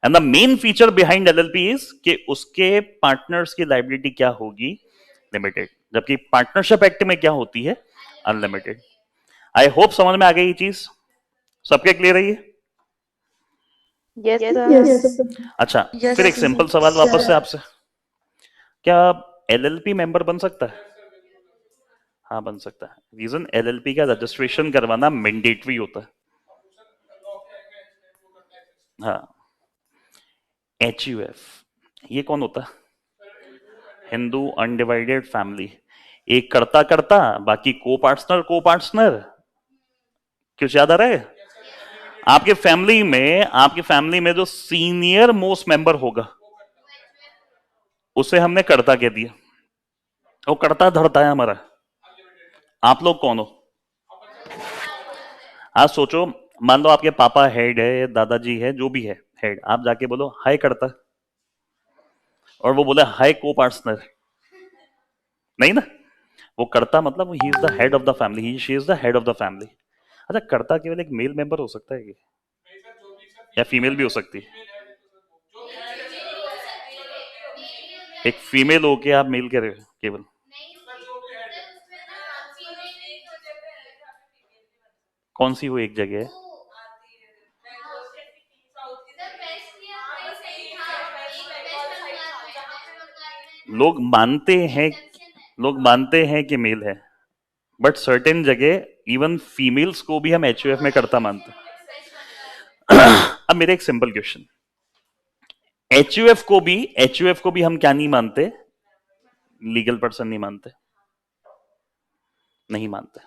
and the main feature behind LLP is कि उसके पार्टनर्स की लायबिलिटी क्या होगी? लिमिटेड। जबकि पार्टनरशिप एक्ट में क्या होती है? अनलिमिटेड। आई होप समझ में आ गई ये चीज, सबके क्लियर है ये? यस अच्छा, फिर एक सिंपल सवाल वापस से आपसे, क्या एलएलपी मेंबर बन सकता है? हाँ बन सकता है। रीजन, एलएलपी का रजिस्ट्रेशन करवाना मैंडेटरी होता है। हाँ, एचयूएफ, ये कौन होता है? Hindu undivided family. एक करता करता, बाकी को पार्टनर। कुछ याद आ रहा है? आपकी फैमिली में जो सीनियर मोस्ट मेंबर होगा उसे हमने करता कह दिया, वो करता धरता है हमारा। आप लोग कौन हो? आज सोचो, मान लो आपके पापा हेड है, दादाजी है, जो भी है हेड, आप जाके बोलो हाय करता, और वो बोले हाय को पार्टनर, नहीं ना। वो करता मतलब he is the head of the family, he she is the head of the family. अच्छा, करता केवल एक मेल मेंबर हो सकता है क्या? या फीमेल भी हो सकती है? एक फीमेल होके आप मेल कह रहे हो केवल? कौन सी वो एक जगह है? लोग मानते हैं कि मेल है, बट सर्टेन जगह इवन फीमेल्स को भी हम एचयूएफ में करता मानते हैं। अब मेरा एक सिंपल क्वेश्चन, एचयूएफ को भी हम क्या नहीं मानते? लीगल पर्सन नहीं मानते, नहीं मानते।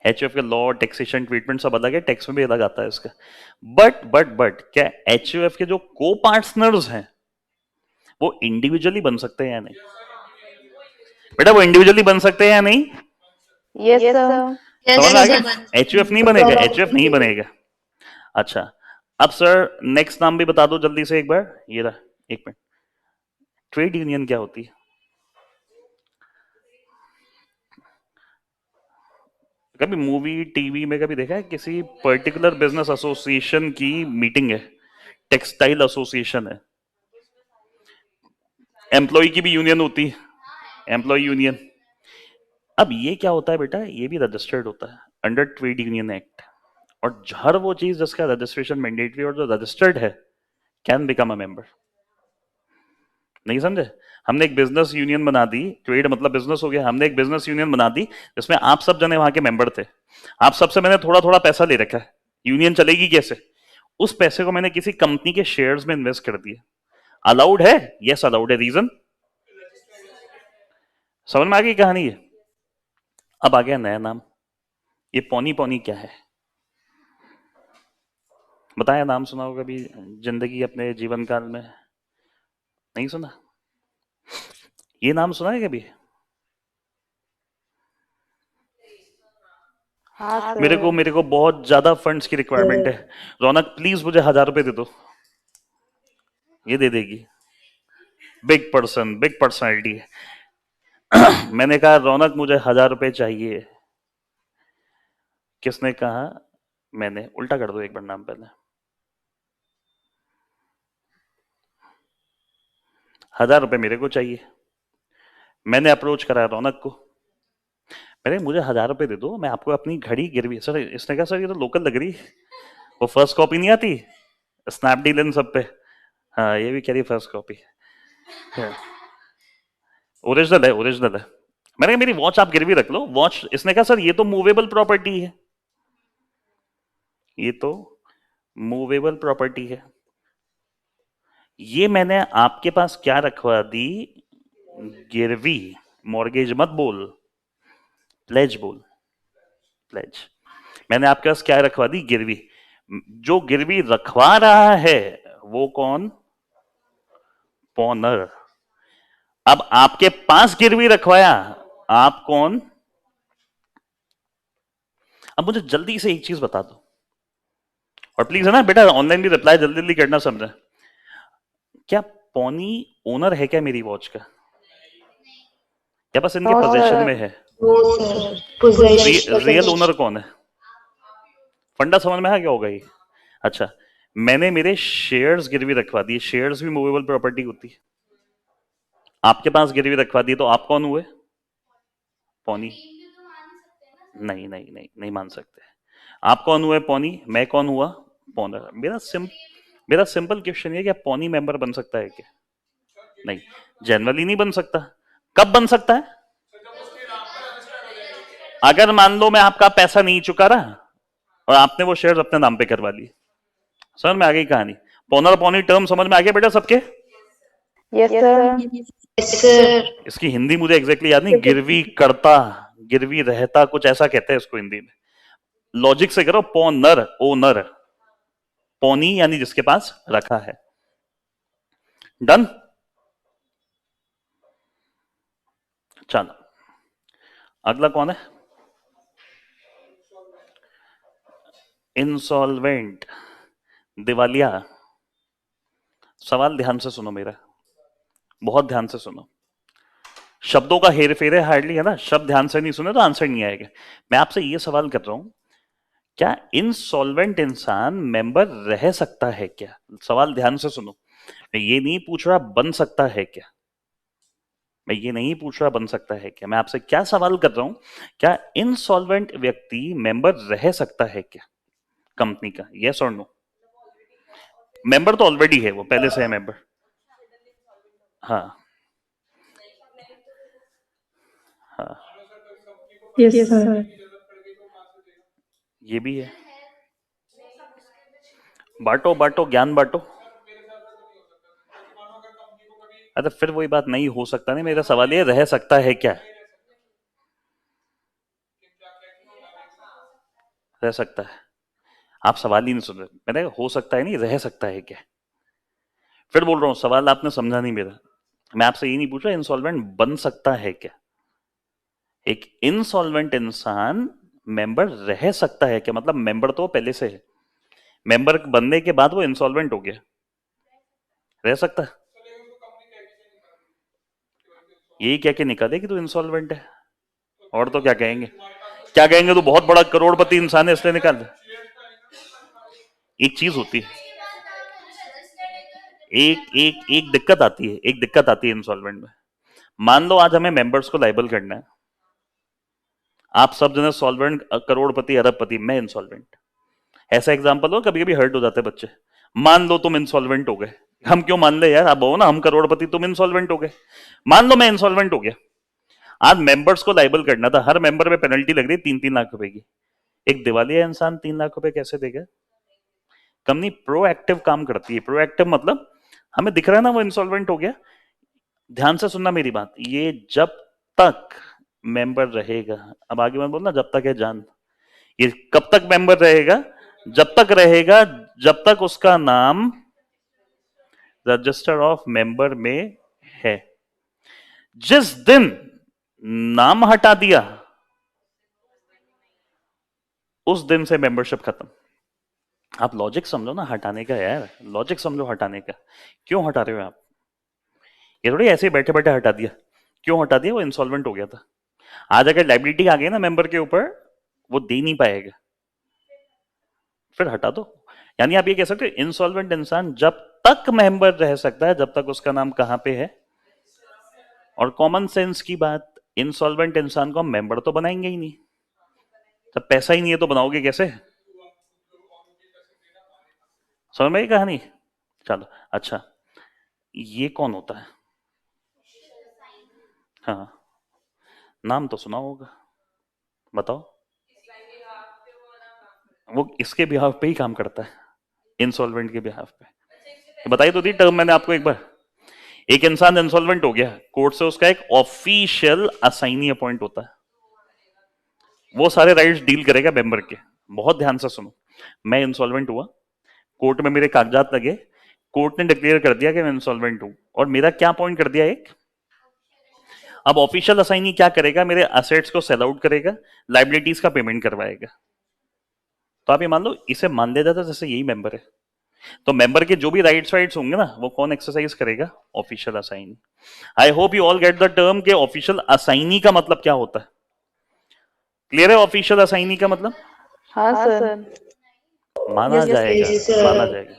एचयूएफ के लॉ, टैक्सेशन, ट्रीटमेंट सब अलग है, टैक्स में भी अलग आता है इसका। बट क्या एचयूएफ के जो को पार्टनर्स हैं वो इंडिविजुअली बन सकते हैं या नहीं? बेटा वो इंडिविजुअली बन सकते हैं या नहीं? यस सर समझ आ गया? एचयूएफ नहीं बनेगा, एचयूएफ नहीं बनेगा। अच्छा, अब सर नेक्स्ट नाम भी बता दो जल्दी से एक बार। ये रहा, एक मिनट। ट्रेड यूनियन क्या होती है? कभी मूवी टीवी में कभी देखा है किसी पर्टिकुलर बिजनेस एसोसिएशन की मीटिंग है, टेक्सटाइल एसोसिएशन है, एम्प्लॉय की भी यूनियन होती है, एम्प्लॉय यूनियन। अब ये क्या होता है बेटा, ये भी रजिस्टर्ड होता है अंडर ट्रेड यूनियन एक्ट, और हर वो चीज जिसका रजिस्ट्रेशन मैंडेटरी और जो रजिस्टर्ड है कैन बिकम अ मेंबर। नहीं समझे? हमने एक बिजनेस यूनियन बना दी, ट्रेड मतलब बिजनेस हो गया, हमने एक बिजनेस यूनियन बना दी जिसमें आप सब जने वहां के मेंबर थे, आप सबसे मैंने थोड़ा थोड़ा पैसा ले रखा है। यूनियन चलेगी कैसे? उस पैसे को मैंने किसी कंपनी के शेयर्स में इन्वेस्ट कर दिया। अलाउड है? यस अलाउड है। रीजन समझ में आ गई कहानी है? अब आ गया नया नाम, ये पौनी पौनी क्या है? बताया, नाम सुना होगा कभी जिंदगी अपने जीवन काल में? नहीं सुना? ये नाम सुना है कभी? हाँ मेरे को बहुत ज्यादा फंड्स की रिक्वायरमेंट है। रौनक प्लीज मुझे 1000 रुपए दे दो। ये दे देगी। बिग पर्सन, बिग पर्सनैलिटी है। मैंने कहा रौनक मुझे 1000 रुपए चाहिए। किसने कहा? मैंने। उल्टा कर दो एक बार नाम पहले। 1000 रुपए मेरे को चाहिए। मैंने अप्रोच करा रौनक को। मैंने मुझे 1000 रुपए दे दो, मैं आपको अपनी घड़ी गिरवी। सर इसने कहा सर ये तो लोकल लग रही है। वो फर्स्ट कॉपी नहीं आती स्नैपडील इन सब पे? हाँ ये भी कह रही फर्स्ट कॉपी। ओरिजिनल है, ओरिजिनल है। मैंने कहा मेरी वॉच आप गिरवी रख लो। वॉच, इसने कहा सर ये तो मूवेबल प्रॉपर्टी है। ये तो मूवेबल प्रॉपर्टी है। ये मैंने आपके पास क्या रखवा दी? गिरवी। मॉर्गेज मत बोल, प्लेज बोल। प्लेज। मैंने आपके पास क्या रखवा दी? गिरवी। जो गिरवी रखवा रहा है वो कौन? पॉनर। अब आपके पास गिरवी रखवाया, आप कौन? अब मुझे जल्दी से एक चीज बता दो, और प्लीज है ना बेटा ऑनलाइन भी रिप्लाई जल्दी जल्दी करना, समझे? क्या पॉनी ओनर है क्या मेरी वॉच का? क्या बस इनके पोजीशन में है? रियल ओनर कौन है? फंडा समझ में आ गया होगा ये। अच्छा, मैंने मेरे शेयर्स गिरवी रखवा दिए। शेयर्स भी मूवेबल प्रॉपर्टी होती है। आपके पास गिरवी रखवा दी तो आप कौन हुए? पौनी। नहीं नहीं नहीं नहीं मान सकते। आप कौन हुए? पौनी। मैं कौन हुआ? पौनर। मेरा सिंपल क्वेश्चन ये, क्या पौनी मेंबर बन सकता है क्या? नहीं, जनरली नहीं बन सकता। कब बन सकता है? अगर मान लो मैं आपका पैसा नहीं चुका रहा और आपने वो शेयर अपने नाम पे करवा लिए। समझ में आ गई कहानी? पौनर पौनी टर्म समझ में आ गया बेटा सबके? Yes sir. इसकी हिंदी मुझे एग्जैक्टली याद नहीं। गिरवी करता, गिरवी रहता, कुछ ऐसा कहते हैं इसको हिंदी में। लॉजिक से करो। पौनर, ओनर। पौनी यानी जिसके पास रखा है। डन। चलो अगला कौन है? इंसॉल्वेंट, दिवालिया। सवाल ध्यान से सुनो मेरा, बहुत ध्यान से सुनो। शब्दों का हेर फेर है हार्डली, है ना? शब्द ध्यान से नहीं सुने तो आंसर नहीं आएगा। मैं आपसे ये सवाल कर रहा हूं, क्या इंसॉल्वेंट इंसान मेंबर रह सकता है क्या? सवाल ध्यान से सुनो। मैं ये नहीं पूछ रहा बन सकता है क्या। मैं ये नहीं पूछ रहा बन सकता है क्या। मैं आपसे क्या सवाल कर रहा हूं, क्या इंसॉल्वेंट व्यक्ति मेंबर रह सकता है क्या कंपनी का? यस और नो? मेंबर तो ऑलरेडी है, वो पहले से है मेंबर। हाँ हाँ, यस सर। ये भी है। बांटो बांटो, ज्ञान बांटो। अरे फिर वही बात, नहीं हो सकता नहीं। मेरा सवाल ये, रह सकता है क्या? रह सकता है। आप सवाल ही नहीं सुन रहे। मैंने कहा हो सकता है नहीं, रह सकता है क्या। फिर बोल रहा हूं सवाल आपने समझा नहीं मेरा। मैं आपसे ये नहीं पूछ रहा इंसॉल्वेंट बन सकता है क्या। एक इंसॉल्वेंट इंसान मेंबर रह सकता है क्या, मतलब मेंबर तो पहले से है, मेंबर बनने के बाद वो इंसॉल्वेंट हो गया, रह सकता है। यही कह के निकाले कि तू इंसॉल्वेंट है, और तो क्या कहेंगे? क्या कहेंगे? तू बहुत बड़ा करोड़पति इंसान है इसलिए निकाल दे। एक चीज होती है, एक दिक्कत आती है, एक दिक्कत आती है इंसॉल्वेंट में। मान लो आज हमें मेंबर्स को लाइबल करना है। आप सब जने सॉल्वेंट, करोड़पति, अरबपति, मैं इंसॉल्वेंट। ऐसा एग्जांपल हो, कभी कभी हर्ट हो जाते हैं बच्चे। मान लो तुम इंसॉल्वेंट हो गए। हम क्यों मान ले यार, आप हो ना, हम करोड़पति, तुम इंसॉल्वेंट हो गए। मान लो मैं इंसॉल्वेंट हो गया। आज मेंबर्स को लाइबल करना था, हर मेंबर पे पेनल्टी लग रही है 3-3 लाख रुपए की। एक दिवालिया इंसान 3 लाख रुपए कैसे देगा? कंपनी प्रोएक्टिव काम करती है। प्रोएक्टिव मतलब हमें दिख रहा है ना वो इंसॉल्वेंट हो गया। ध्यान से सुनना मेरी बात, ये जब तक मेंबर रहेगा, अब आगे मत बोलना जब तक है जान। ये कब तक मेंबर रहेगा? जब तक रहेगा जब तक उसका नाम रजिस्टर ऑफ मेंबर में है। जिस दिन नाम हटा दिया, उस दिन से मेंबरशिप खत्म। आप लॉजिक समझो ना हटाने का यार, लॉजिक समझो हटाने का। क्यों हटा रहे हो आप? ये थोड़ी ऐसे ही बैठे बैठे हटा दिया। क्यों हटा दिया? वो इंसॉल्वेंट हो गया था। आज अगर लाइबिलिटी आ गई ना मेंबर के ऊपर, वो दे नहीं पाएगा, फिर हटा दो। यानी आप ये कह सकते हो इंसॉल्वेंट इंसान जब तक मेंबर रह सकता है जब तक उसका नाम कहां पे है। और कॉमन सेंस की बात, इंसॉल्वेंट इंसान को हम मेंबर तो बनाएंगे ही नहीं, जब पैसा ही नहीं है तो बनाओगे कैसे? समझ में आई कहानी? चलो अच्छा, ये कौन होता है? हाँ, नाम तो सुना होगा, बताओ। वो इसके बिहाफ पे ही काम करता है, इंसॉल्वेंट के बिहाफ पे। बताइए तो दी टर्म मैंने आपको एक बार। एक इंसान इंसॉल्वेंट हो गया, कोर्ट से उसका एक ऑफिशियल असाइनी अपॉइंट होता है, वो सारे राइट्स डील करेगा मेंबर के। बहुत ध्यान से सुनो, मैं इंसॉल्वेंट हुआ, कोर्ट में मेरे कागजात लगे, कोर्ट ने डिक्लेयर कर दिया कि मैं इंसॉल्वेंट हूं, और मेरा क्या पॉइंट कर दिया एक। अब ऑफिशियल असाइनी क्या करेगा? मेरे असेट्स को सेल आउट करेगा, लाइबिलिटीज का पेमेंट करवाएगा। तो आप ये मान लो, इसे मान लिया जाता जैसे यही मेंबर है। तो मेंबर के जो भी राइट्स होंगे ना, वो कौन एक्सरसाइज करेगा? Official assignee. I hope you all get the term के ऑफिशियल असाइनी का मतलब क्या होता है। क्लियर है ऑफिशियल असाइनी का मतलब? हाँ सर। माना यस जाएगा, yes, माना जाएगा,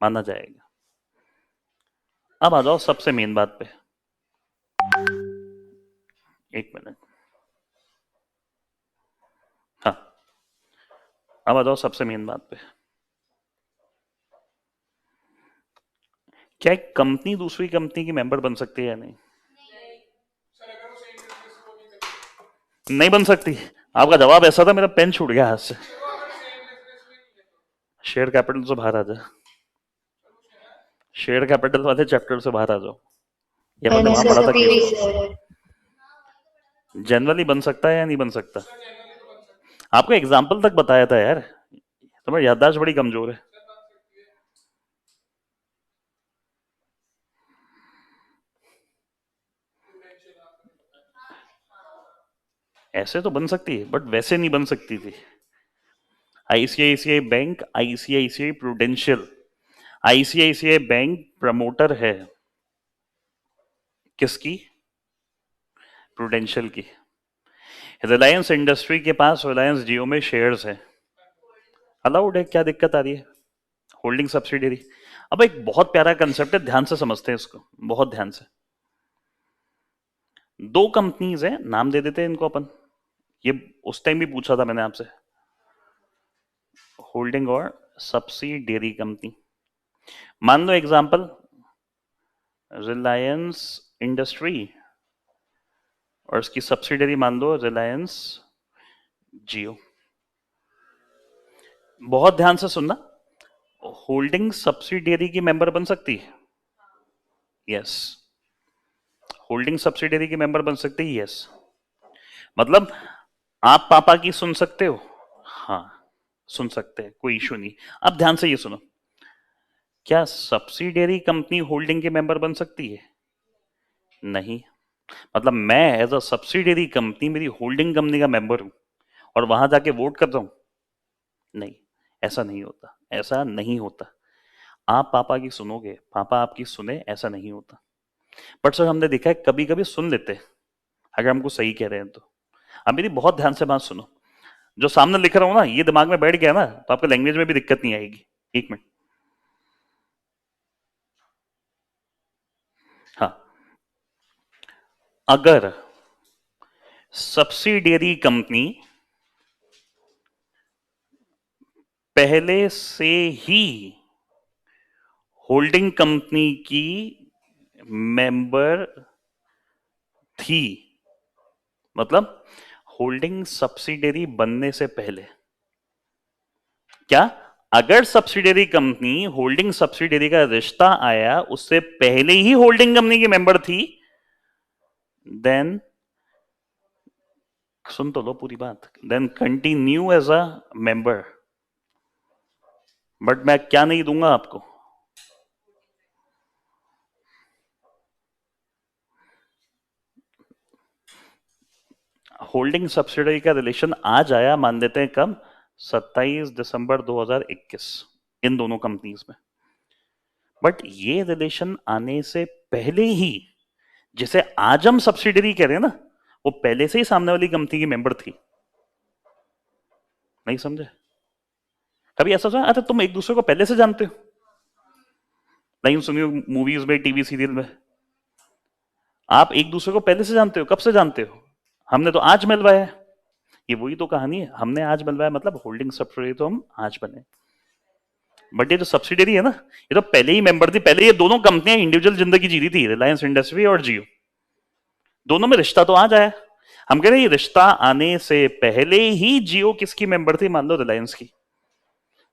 माना जाएगा। अब आ जाओ सबसे मेन बात पे। एक मिनट, हाँ, अब आ जाओ सबसे मेन बात पे। क्या एक कंपनी दूसरी कंपनी की मेंबर बन सकती है या नहीं? नहीं बन सकती। आपका जवाब ऐसा था, मेरा पेन छूट गया हाथ से। शेयर कैपिटल से बाहर आ जा, शेयर कैपिटल वाले चैप्टर से बाहर आ जाओ। ये बन मतलब वहां पढ़ा था सकती कि है। जनरली बन सकता है या नहीं बन सकता? आपको एग्जाम्पल तक बताया था यार, तुम्हारी याददाश्त बड़ी कमजोर है। ऐसे तो बन सकती है, बट वैसे नहीं बन सकती थी। ICICI bank, ICICI prudential, ICICI bank promoter है किसकी? प्रूडेंशियल की। रिलायंस इंडस्ट्री के पास रिलायंस जियो में शेयर्स है, अलाउड है, क्या दिक्कत आ रही है? Holding subsidiary. अब एक बहुत प्यारा कंसेप्ट है, ध्यान से समझते हैं इसको, बहुत ध्यान से। दो कंपनीज है, नाम दे देते हैं इनको अपन। ये उस टाइम भी पूछा था मैंने आपसे, होल्डिंग और सब्सिडियरी कंपनी। मान लो एग्जांपल रिलायंस इंडस्ट्री, और इसकी सब्सिडियरी मान लो रिलायंस जियो। बहुत ध्यान से सुनना, होल्डिंग सब्सिडियरी की मेंबर बन सकती है? यस। होल्डिंग सब्सिडियरी की मेंबर बन सकती है? यस। मतलब आप पापा की सुन सकते हो? हाँ, सुन सकते हैं, कोई इशू नहीं। अब ध्यान से ये सुनो, क्या सब्सिडियरी कंपनी होल्डिंग के मेंबर बन सकती है? नहीं। मतलब मैं एज अ सब्सिडियरी कंपनी मेरी होल्डिंग कंपनी का मेंबर हूं और वहां जाके वोट कर रहा हूं? नहीं, ऐसा नहीं होता, ऐसा नहीं होता। आप पापा की सुनोगे, पापा आपकी सुने, ऐसा नहीं होता। बट सर हमने देखा है कभी कभी सुन लेते हैं, अगर हमको सही कह रहे हैं तो। अब मेरी बहुत ध्यान से बात सुनो, जो सामने लिख रहा हूं ना, ये दिमाग में बैठ गया ना, तो आपको लैंग्वेज में भी दिक्कत नहीं आएगी। एक मिनट, हाँ, अगर सब्सिडियरी कंपनी पहले से ही होल्डिंग कंपनी की मेंबर थी, मतलब होल्डिंग सब्सिडियरी बनने से पहले, क्या अगर सब्सिडियरी कंपनी होल्डिंग सब्सिडियरी का रिश्ता आया उससे पहले ही होल्डिंग कंपनी की मेंबर थी, देन, सुन तो लो पूरी बात, then continue as a member. But मैं क्या नहीं दूंगा आपको? होल्डिंग सब्सिडरी का रिलेशन आज आया, मान लेते हैं कब, 27 दिसंबर 2021 इन दोनों कंपनीज में। बट ये रिलेशन आने से पहले ही, जिसे आज हम सब्सिडरी कह रहे हैं ना, वो पहले से ही सामने वाली कंपनी की मेंबर थी। नहीं समझे? कभी ऐसा सुना, अच्छा तुम एक दूसरे को पहले से जानते हो? नहीं सुनी हो मूवीज में, टीवी सीरियल में? आप एक दूसरे को पहले से जानते हो? कब से जानते हो? हमने तो आज मिलवाया है। ये वही तो कहानी है, हमने आज मिलवाया मतलब होल्डिंग सब्सिडरी तो हम आज बने। बट ये जो सब्सिडरी है ना, ये तो पहले ही मेंबर थी। पहले ये दोनों कंपनियां इंडिविजुअल जिंदगी जी रही थी, रिलायंस इंडस्ट्री और जियो। दोनों में रिश्ता तो आज आया। हम कह रहे हैं ये रिश्ता आने से पहले ही जियो किसकी मेंबर थी? मान लो रिलायंस की।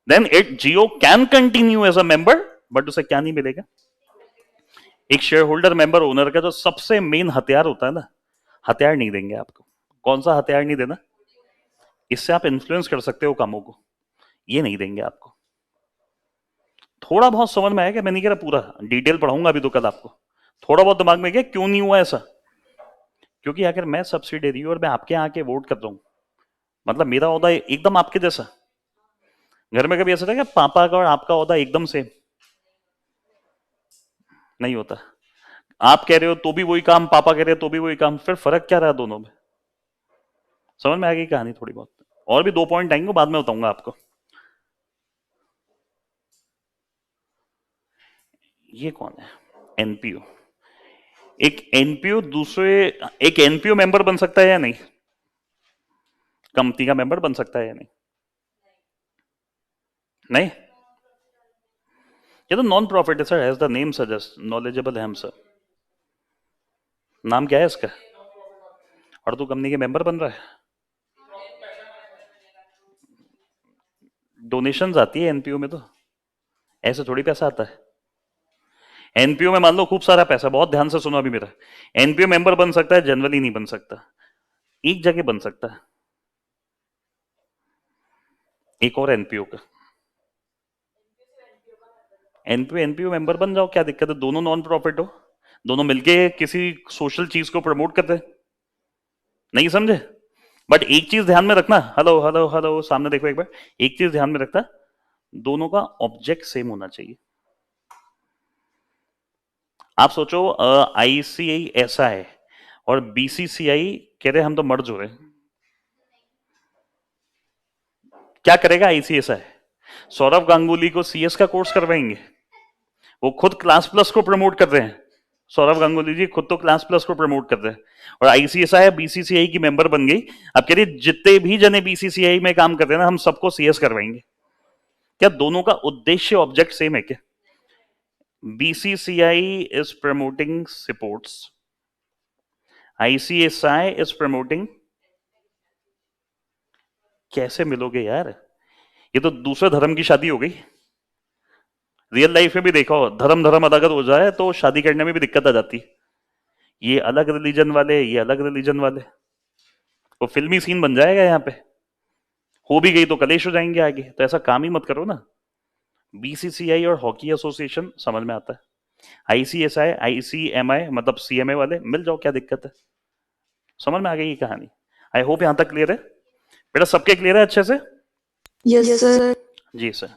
Then it Jio can continue as a member, but उसे क्या नहीं मिलेगा? एक शेयर होल्डर मेंबर ओनर का जो सबसे मेन हथियार होता है ना, हथियार नहीं देंगे आपको। कौन सा हथियार नहीं देना? इससे आप इन्फ्लुएंस कर सकते हो कामों को, ये नहीं देंगे आपको। थोड़ा बहुत समझ में आया कि मैं नहीं कह रहा पूरा डिटेल पढ़ाऊंगा अभी तो कल आपको। थोड़ा बहुत दिमाग में क्या, क्यों नहीं हुआ ऐसा? क्योंकि अगर मैं सब्सिडरी और मैं आपके यहाँ आके वोट कर रहा हूं, मतलब मेरा ओहदा एकदम आपके जैसा। घर में कभी ऐसा था कि पापा का और आपका ओहदा एकदम सेम नहीं होता। आप कह रहे हो तो भी वही काम, पापा कह रहे हो तो भी वही काम, फिर फर्क क्या रहा दोनों में? समझ में आ गई कहानी थोड़ी बहुत? और भी 2 पॉइंट आएंगे, बाद में बताऊंगा आपको। ये कौन है? एनपीओ। एक एनपीओ दूसरे, एक एनपीओ मेंबर बन सकता है या नहीं? कंपनी का मेंबर बन सकता है या नहीं? नहीं, ये तो नॉन प्रॉफिट है sir, as the name suggest, knowledgeable है हम सब। नाम क्या है इसका? और तू कंपनी के मेंबर बन रहा है? डोनेशंस आती है एनपीओ में, तो ऐसे थोड़ी पैसा आता है। एनपीओ में मान लो खूब सारा पैसा, बहुत ध्यान से सुनो अभी मेरा। एनपीओ मेंबर बन सकता है, जनरली नहीं बन सकता। एक जगह बन सकता है, एक और एनपीओ का। एनपीओ एनपीओ मेंबर बन जाओ, क्या दिक्कत है? दोनों नॉन प्रॉफिट हो, दोनों मिलके किसी सोशल चीज को प्रमोट करते हैं। नहीं समझे? बट एक चीज ध्यान में रखना, हेलो हेलो हेलो, सामने देखो एक बार। एक चीज ध्यान में रखना, दोनों का ऑब्जेक्ट सेम होना चाहिए। आप सोचो आईसीआईएसआई और बीसीसीआई कह रहे हम तो मर्ज हो रहे हैं। क्या करेगा आईसीआईएसआई? सौरव गांगुली को सीएस का कोर्स करवाएंगे? वो खुद क्लास प्लस को प्रमोट कर रहे हैं। सौरव गांगुली जी खुद तो क्लास प्लस को प्रमोट कर रहे हैं, और आईसीएसआई बीसीसीआई की मेंबर बन गई। अब कह रही जितने भी जने बीसीसीआई में काम कर रहे हैं ना, हम सबको सीएस करवाएंगे। क्या दोनों का उद्देश्य, ऑब्जेक्ट सेम है क्या? BCCI is promoting sports, ICSI is promoting. कैसे मिलोगे यार? ये तो दूसरे धर्म की शादी हो गई। रियल लाइफ में भी देखा हो, धर्म धर्म अलग हो जाए तो शादी करने में भी दिक्कत आ जाती। ये अलग रिलीजन वाले, ये अलग रिलीजन वाले, वो फिल्मी सीन बन जाएगा यहाँ पे। हो भी गई तो कलेश हो जाएंगे आगे, तो ऐसा काम ही मत करो ना। बीसीसीआई और हॉकी एसोसिएशन समझ में आता है, आईसीएसआई आईसीएमआई मतलब सीएमए वाले मिल जाओ, क्या दिक्कत है? समझ में आ गई ये कहानी? आई होप यहां तक क्लियर है बेटा, सबके क्लियर है अच्छे से? Yes, sir. जी सर।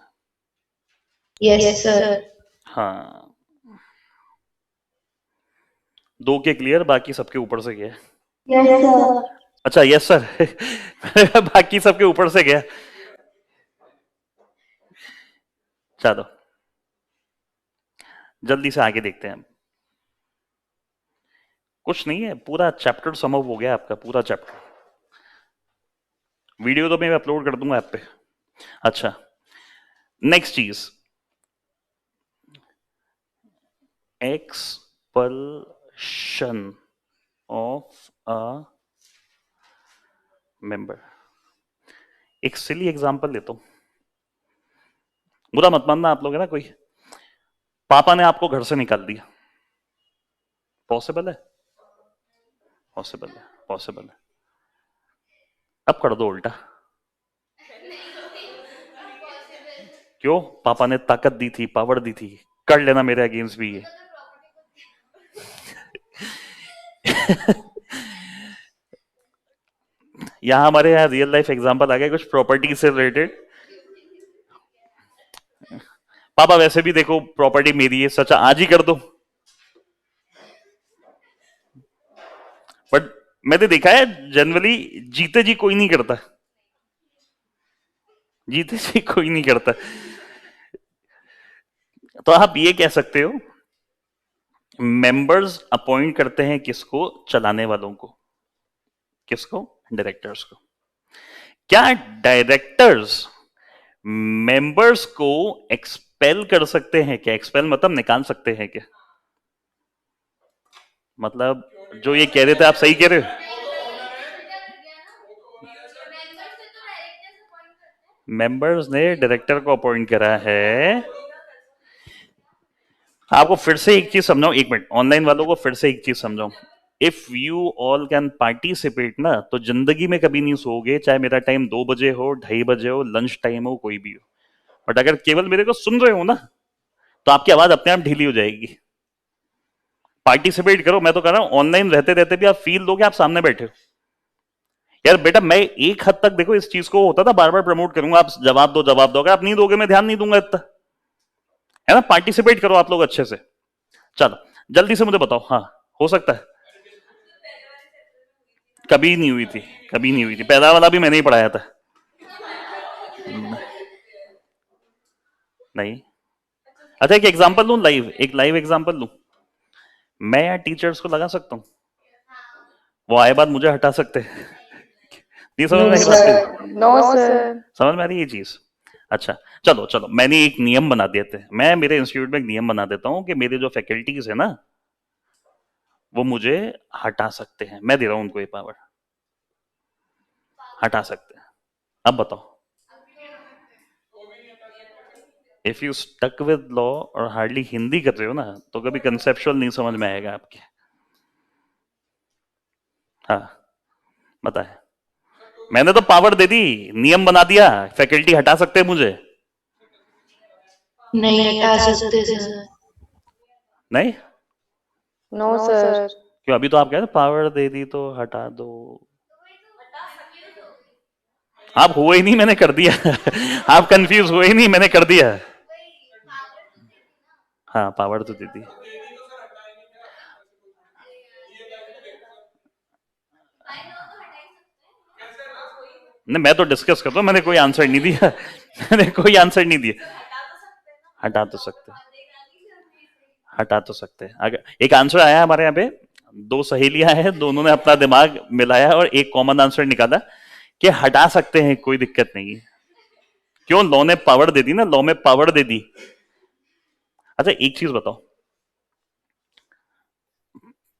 Yes, sir. हाँ, 2 के क्लियर, बाकी सबके ऊपर से गया। Yes, sir. अच्छा यस सर बाकी सबके ऊपर से गया। चलो जल्दी से आगे देखते हैं। कुछ नहीं है, पूरा चैप्टर सम अप हो गया आपका, पूरा चैप्टर। वीडियो तो मैं अपलोड कर दूंगा ऐप पे। अच्छा, नेक्स्ट चीज, एक्सपल्शन ऑफ अ मेंबर। एक सिली एग्जांपल लेता हूं, बुरा मत मानना आप लोग, है ना। कोई पापा ने आपको घर से निकाल दिया, पॉसिबल है? पॉसिबल है, पॉसिबल है। अब कर दो उल्टा। क्यों? पापा ने ताकत दी थी, पावर दी थी, कर लेना मेरे अगेंस्ट भी ये यहाँ हमारे यहाँ रियल लाइफ एग्जांपल आ गया कुछ प्रॉपर्टी से रिलेटेड। पापा वैसे भी देखो प्रॉपर्टी मेरी है, सच आज ही कर दो। बट मैंने देखा है जनरली जीते जी कोई नहीं करता, जीते जी कोई नहीं करता। तो आप ये कह सकते हो मेंबर्स अपॉइंट करते हैं किसको? चलाने वालों को। किसको? डायरेक्टर्स को। क्या डायरेक्टर्स मेंबर्स को एक्सपेल कर सकते हैं क्या? एक्सपेल मतलब निकाल सकते हैं क्या? मतलब जो ये कह रहे थे आप सही कह रहे हो? मेंबर्स ने डायरेक्टर को अपॉइंट करा है। आपको फिर से एक चीज समझाऊं, एक मिनट, ऑनलाइन वालों को फिर से एक चीज समझाऊं। If you all can participate ना, तो जिंदगी में कभी नहीं सोओगे, चाहे मेरा टाइम 2 बजे हो, 2:30 बजे हो, लंच टाइम हो, कोई भी हो। बट अगर केवल मेरे को सुन रहे हो ना, तो आपकी आवाज अपने आप ढीली हो जाएगी। पार्टिसिपेट करो। मैं तो कह रहा हूं ऑनलाइन रहते रहते भी आप फील दोगे आप सामने बैठे हो। यार बेटा मैं एक हद तक देखो इस चीज को होता था बार बार प्रमोट करूंगा, आप जवाब दो जवाब दो, अगर आप नहीं दोगे मैं ध्यान नहीं दूंगा इतना, है ना। पार्टिसिपेट करो आप लोग अच्छे से। चलो जल्दी से मुझे बताओ। हाँ हो सकता है कभी नहीं हुई थी, कभी नहीं हुई थी। पहला वाला भी मैंने ही पढ़ाया था। नहीं। अच्छा एक एग्जांपल लूं, लाइव, एक लाइव एग्जांपल लूं। मैं या टीचर्स को लगा सकता हूं, वो आए बाद मुझे हटा सकते हैं। नहीं समझ में आई बात मेरी? No sir. समझ में आ रही है ये चीज? अच्छा चलो चलो, मैंने एक नियम बना देते हैं, मैं मेरे इंस्टीट्यूट में एक नियम बना देता हूं कि मेरे जो फैकल्टीज है ना वो मुझे हटा सकते हैं। मैं दे रहा हूं उनको ये पावर, हटा सकते हैं। अब बताओ, if you stuck with law और हार्डली हिंदी कर रहे हो ना, तो कभी कंसेप्चुअल नहीं समझ में आएगा आपके। हाँ बताए, मैंने तो पावर दे दी, नियम बना दिया, फैकल्टी हटा सकते हैं मुझे। नहीं हटा सकते सर। नहीं? No sir. क्यों? अभी तो आप कह रहे पावर दे दी तो हटा दो। आप हुए ही नहीं, मैंने कर दिया। आप कंफ्यूज हुए ही नहीं, मैंने कर दिया। हाँ पावर तो दे दी। नहीं मैं तो डिस्कस करता हूँ, मैंने कोई आंसर नहीं दिया। मैंने कोई आंसर नहीं दिया। हटा तो सकते, हटा तो सकते हैं। अगर एक आंसर आया हमारे यहाँ पे, 2 सहेलियां हैं, दोनों ने अपना दिमाग मिलाया और एक कॉमन आंसर निकाला कि हटा सकते हैं, कोई दिक्कत नहीं है। क्यों? लॉ ने पावर दे दी ना, लॉ में पावर दे दी। अच्छा एक चीज बताओ,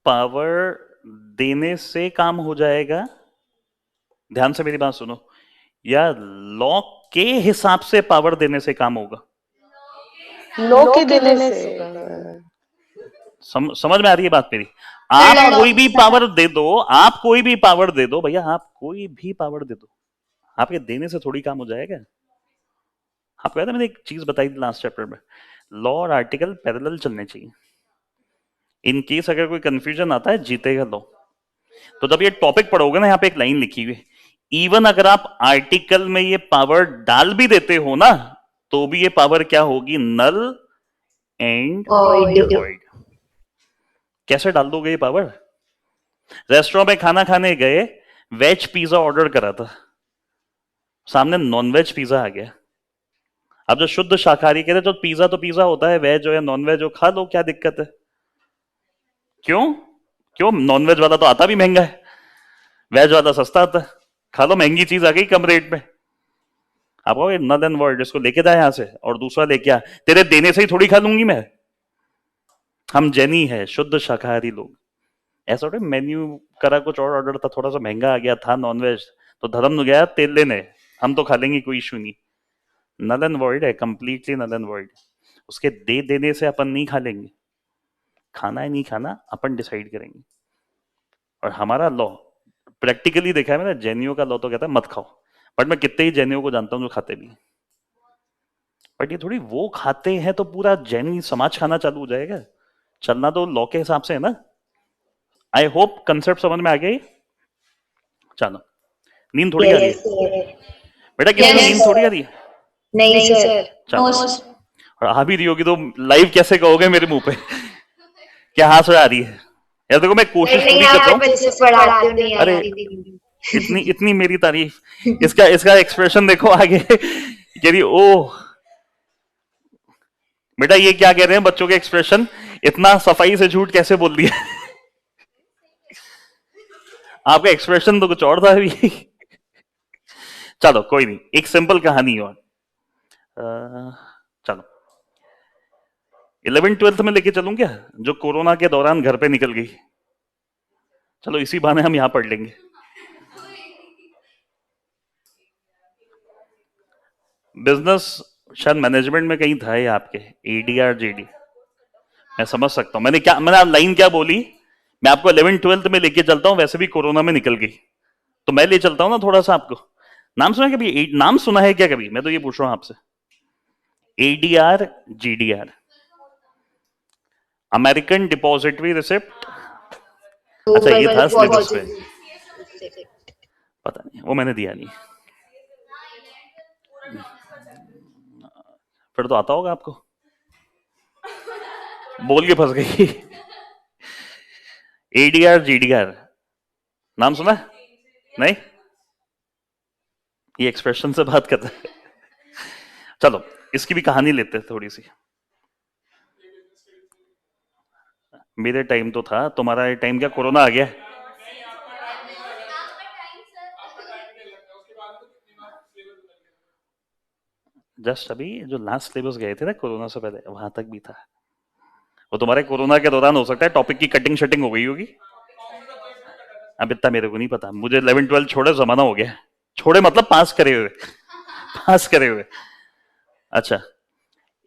पावर देने से काम हो जाएगा, ध्यान से मेरी बात सुनो, या लॉ के हिसाब से पावर देने से काम होगा? लो के देने से। समझ में आ रही है बात मेरी? आप कोई भी पावर दे दो, आप कोई भी पावर दे दो भैया, आप कोई भी पावर दे दो, आपके देने से थोड़ी काम हो जाएगा। आपको याद है मैंने एक चीज बताई थी लास्ट चैप्टर में, लॉ और आर्टिकल पैरेलल चलने चाहिए। इन केस अगर कोई कंफ्यूजन आता है, जीतेगा लॉ। तो जब ये टॉपिक पढ़ोगे ना, यहाँ पे एक लाइन लिखी हुई, इवन अगर आप आर्टिकल में ये पावर डाल भी देते हो ना, तो भी ये पावर क्या होगी? Null and void. कैसे डाल दोगे ये पावर? रेस्टोरेंट में खाना खाने गए, वेज पिज्जा ऑर्डर करा था, सामने नॉन वेज पिज्जा आ गया। अब जो शुद्ध शाकाहारी कहते तो पिज्जा होता है, वेज हो या नॉन वेज हो खा लो, क्या दिक्कत है? क्यों? क्यों? नॉन वेज वाला तो आता भी महंगा है, वेज वाला सस्ता आता है, खा लो, महंगी चीज आ गई कम रेट में। आप कहोगे नल एंड वॉइड, इसको लेके जाए यहां से और दूसरा लेके आ, तेरे देने से ही थोड़ी खा लूंगी मैं। हम जैनी है, शुद्ध शाकाहारी लोग। ऐसा मेन्यू करा कुछ और ऑर्डर था, थोड़ा सा महंगा आ गया था नॉनवेज, तो धर्म गया तेल लेने, हम तो खा लेंगे, कोई इशू नहीं। नल एंड वॉइड है, कंप्लीटली नल एंड वॉइड। उसके दे देने से अपन नहीं खा लेंगे, खाना है नहीं खाना अपन डिसाइड करेंगे। और हमारा लॉ प्रैक्टिकली देखा है मैंने, जैनियों का लॉ तो कहता है मत खाओ, बट मैं कितने ही जैनियों को जानता हूं जो खाते भी। बट ये थोड़ी वो खाते हैं तो पूरा जैनी समाज खाना चालू हो जाएगा। चलना तो लॉ के हिसाब से है ना। आई होप कंसेप्ट समझ में आ गई। चलो नींद थोड़ी आ रही है यस सर। बेटा, किसी को Yes, नींद sir. थोड़ी आ रही है। नहीं सर। चलो। No sir. और आ भी रही होगी तो लाइव कैसे कहोगे मेरे मुंह पे क्या हाँ से आ रही है। यार देखो मैं कोशिश नहीं पूरी आप करता हूँ। अच्छे से पढ़ाते हो, नहीं अरे आती थी। इतनी इतनी मेरी तारीफ, इसका इसका एक्सप्रेशन देखो आगे कह रही ओह। बेटा ये क्या कह रहे हैं बच्चों के एक्सप्रेशन, इतना सफाई से झूठ कैसे बोल दिया आपका एक्सप्रेशन तो कुछ और था अभी चलो कोई नहीं, एक सिंपल कहानी और चलो 11th-12th में लेके चलूं क्या, जो कोरोना के दौरान घर पे निकल गई। चलो इसी बहाने हम यहां पढ़ लेंगे। बिजनेस शायद मैनेजमेंट में कहीं था ये आपके, एडीआर जेडी, मैं समझ सकता हूं। मैंने आप लाइन क्या बोली, मैं आपको 11th-12th में लेके चलता हूं, वैसे भी कोरोना में निकल गई तो मैं ले चलता हूं ना थोड़ा सा आपको। नाम सुना है कभी, नाम सुना है क्या कभी, मैं तो ये पूछ रहा हूं आपसे। ADR GDR, American depository receipt. अच्छा ये था सिलेबस पे, पता नहीं वो मैंने दिया नहीं, फिर तो आता होगा आपको, बोल के फंस गई एडीआर जीडीआर नाम सुना है? नहीं, ये एक्सप्रेशन से बात करता है चलो इसकी भी कहानी लेते हैं थोड़ी सी। मेरे टाइम तो था, तुम्हारा टाइम क्या कोरोना आ गया? जस्ट अभी जो लास्ट सिलेबस गए थे ना कोरोना से पहले, वहां तक भी था। वो तुम्हारे कोरोना के दौरान हो सकता है टॉपिक की कटिंग शटिंग हो गई होगी। अब इतना मेरे को नहीं पता, मुझे 11th-12th छोड़े जमाना हो गया, छोड़े मतलब पास करे हुए पास करे हुए। अच्छा,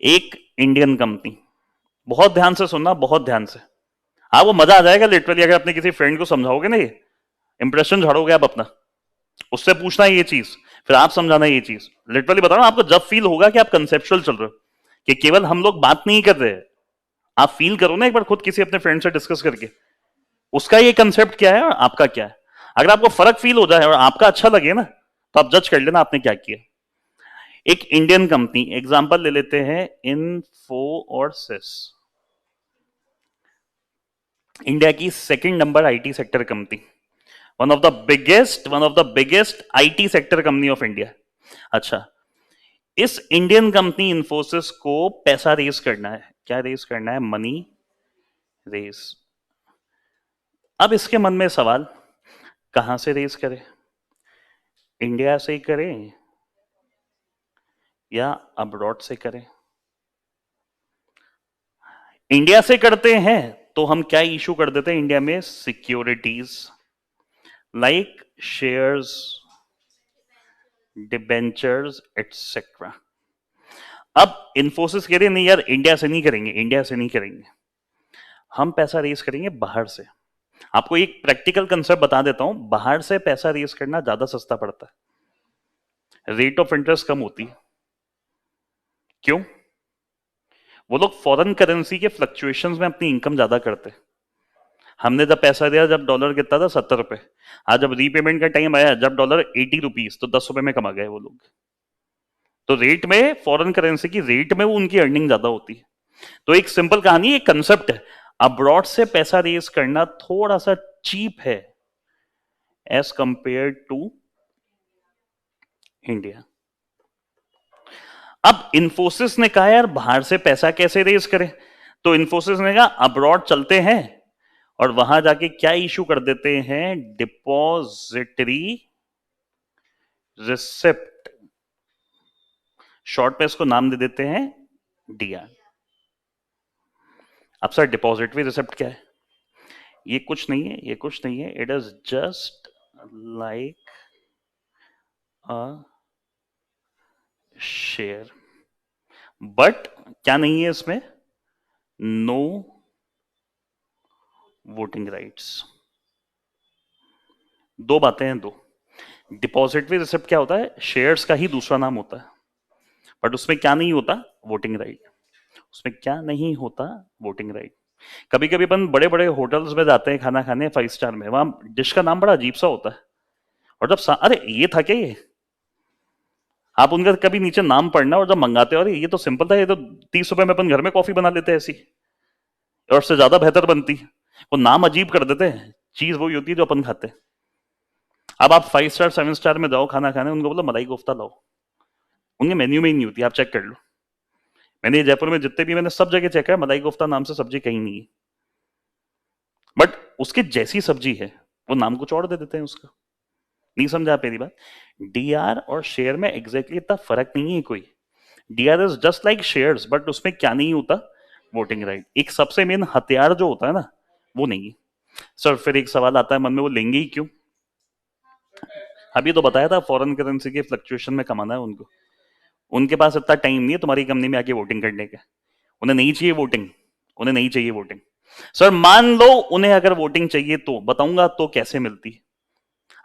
एक इंडियन कंपनी, बहुत ध्यान से सुनना, बहुत ध्यान से, हाँ वो मजा आ जाएगा लिटरली अगर अपने किसी फ्रेंड को समझाओगे ना, ये इंप्रेशन झाड़ोगे आप अपना, उससे पूछना है ये चीज, फिर आप समझाना ये चीज। लिटरली बता रहा हूं आपको, जब फील होगा कि आप कंसेप्चुअल चल रहे हो, कि केवल हम लोग बात नहीं कर रहे, आप फील करो ना एक बार खुद किसी अपने फ्रेंड से डिस्कस करके, उसका ये कंसेप्ट क्या है और आपका क्या है। अगर आपको फर्क फील हो जाए और आपका अच्छा लगे ना, तो आप जज कर लेना आपने क्या किया। एक इंडियन कंपनी, एग्जांपल ले लेते हैं इन्फो और सिस, इंडिया की second number IT sector company, one of the biggest IT sector company of India. अच्छा, इस इंडियन कंपनी इन्फोसिस को पैसा रेज करना है, क्या रेज करना है, मनी रेज। अब इसके मन में सवाल, कहां से रेज करें, इंडिया से ही करें या अब्रॉड से करें। इंडिया से करते हैं तो हम क्या इशू कर देते हैं इंडिया में, securities like shares, debentures etcetera. अब इन्फोसिस कह रहे नहीं यार इंडिया से नहीं करेंगे, इंडिया से नहीं करेंगे, हम पैसा रेज करेंगे बाहर से। आपको एक प्रैक्टिकल कंसेप्ट बता देता हूं, बाहर से पैसा रेज करना ज्यादा सस्ता पड़ता है, रेट ऑफ इंटरेस्ट कम होती है। क्यों? वो लोग फॉरेन करेंसी के फ्लक्चुएशंस में अपनी इनकम ज्यादा करते हैं। हमने जब पैसा दिया, जब डॉलर कितना था 70 रुपए, आज जब रीपेमेंट का टाइम आया, जब डॉलर 80 रुपीज, तो 10 रुपए में कमा गए वो लोग। तो रेट में, फॉरेन करेंसी की रेट में वो उनकी अर्निंग ज्यादा होती है। तो एक सिंपल कहानी, एक कंसेप्ट है, अब्रॉड से पैसा रेज करना थोड़ा सा चीप है एज कंपेयर टू इंडिया। अब इन्फोसिस ने कहा यार बाहर से पैसा कैसे रेज करें, तो इन्फोसिस ने कहा अब्रॉड चलते हैं और वहां जाके क्या इशू कर देते हैं, डिपॉजिटरी रिसिप्ट, शॉर्ट में इसको नाम दे देते हैं डीआर। अब सर डिपॉजिटरी रिसिप्ट क्या है, ये कुछ नहीं है, ये कुछ नहीं है, it is just like a share, but क्या नहीं है इसमें, नो वोटिंग राइट्स। दो बातें हैं, दो। डिपॉजिटरी रिसिप्ट क्या होता है, शेयर्स का ही दूसरा नाम होता है, बट उसमें क्या नहीं होता, वोटिंग राइट। उसमें क्या नहीं होता, वोटिंग राइट। कभी कभी अपन बड़े बड़े होटल्स में जाते हैं खाना खाने, 5 स्टार में, वहां डिश का नाम बड़ा अजीब सा होता है, और जब अरे ये था क्या, ये आप उनका कभी नीचे नाम पढ़ना और जब मंगाते हो अरे ये तो सिंपल था, ये तो 30 रुपए में अपन घर में कॉफी बना लेते हैं ऐसी, और उससे ज्यादा बेहतर बनती। वो नाम अजीब कर देते हैं, चीज वही होती है जो अपन खाते हैं। अब आप 5 स्टार 7 स्टार में जाओ खाना खाने, उनको बोलो मलाई कोफ्ता लाओ, उनके मेन्यू में ही नहीं होती, आप चेक कर लो। मैंने जयपुर में जितने भी मैंने सब जगह चेक किया, मलाई कोफ्ता नाम से सब्जी कहीं नहीं है, बट उसके जैसी सब्जी है, वो नाम कुछ और दे देते हैं उसका। नहीं समझा आप मेरी बात? डीआर और शेयर में एग्जैक्टली इतना फर्क नहीं है कोई। DR is just like shares, but उसमें क्या नहीं होता, वोटिंग राइट। एक सबसे मेन हथियार जो होता है ना, वो नहीं है। सर फिर एक सवाल आता है मन में, वो लेंगे ही क्यों? अभी तो बताया था फॉरेन करेंसी के फ्लक्चुएशन में कमाना है उनको, उनके पास इतना टाइम नहीं है तुम्हारी कंपनी में आके वोटिंग करने का। उन्हें नहीं चाहिए वोटिंग, उन्हें नहीं चाहिए वोटिंग। सर मान लो उन्हें अगर वोटिंग चाहिए तो बताऊंगा तो कैसे मिलती।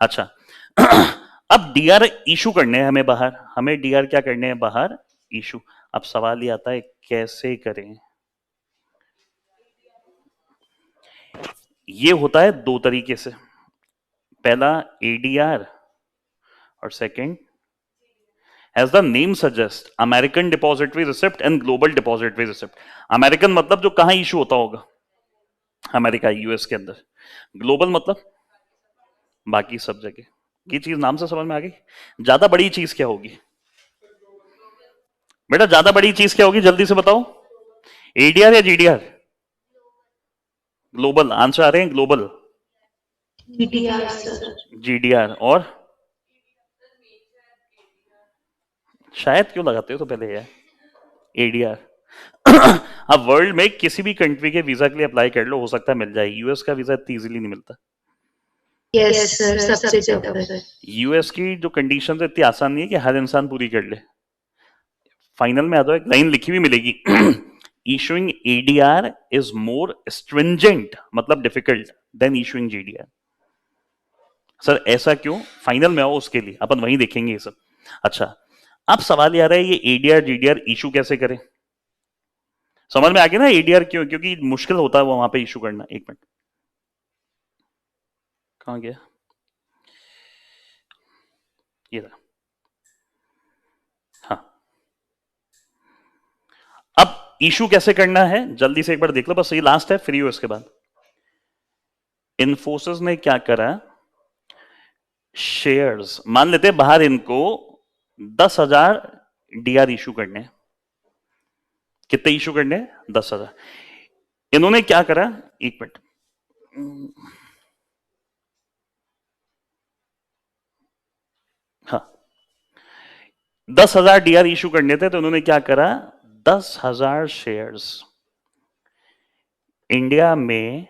अच्छा अब डीआर इशू करने हैं हमें बाहर, हमें डीआर क्या करने हैं बाहर, इशू। अब सवाल ये आता है कैसे करें। ये होता है दो तरीके से, पहला एडीआर और second as the name suggest American depository receipt and global depository receipt. American मतलब जो कहां इशू होता होगा, अमेरिका यूएस के अंदर। ग्लोबल मतलब बाकी सब जगह। ये चीज नाम से समझ में आ गई? ज्यादा बड़ी चीज क्या होगी बेटा, ज्यादा बड़ी चीज क्या होगी जल्दी से बताओ, एडीआर या जीडीआर? ग्लोबल आंसर आ रहे हैं, ग्लोबल GDR सर। जीडीआर। और शायद क्यों लगाते हो तो पहले यार एडीआर। अब वर्ल्ड में किसी भी कंट्री के वीजा के लिए अप्लाई कर लो, हो सकता है मिल जाए। यूएस का वीजा इतनी इजीली नहीं मिलता। यस सर, सबसे टफ है। यूएस की जो कंडीशन है इतनी आसान नहीं है कि हर इंसान पूरी कर ले। फाइनल में आ जाओ, एक लाइन लिखी हुई मिलेगी, issuing ADR is more stringent मतलब difficult than issuing GDR. Sir ऐसा क्यों? फाइनल में आओ उसके लिए अपन वहीं देखेंगे ये सब। अच्छा अब सवाल ये आ रहा है, ये एडीआर जीडीआर इशू कैसे करें? समझ में आ गया ना एडीआर क्यों? क्योंकि मुश्किल होता है वो वहां पे इशू करना। एक मिनट, कहां गया ये रहा। हाँ अब इशू कैसे करना है जल्दी से एक बार देख लो, बस ये लास्ट है, फ्री हो इसके बाद। इन्फोसिस ने क्या करा, शेयर्स मान लेते हैं बाहर, इनको 10,000 डीआर इशू करने हैं। कितने इशू करने हैं? 10,000। इन्होंने क्या करा, एक मिनट, हाँ 10,000 डीआर इशू करने थे, तो उन्होंने क्या करा, 10,000 शेयर्स इंडिया में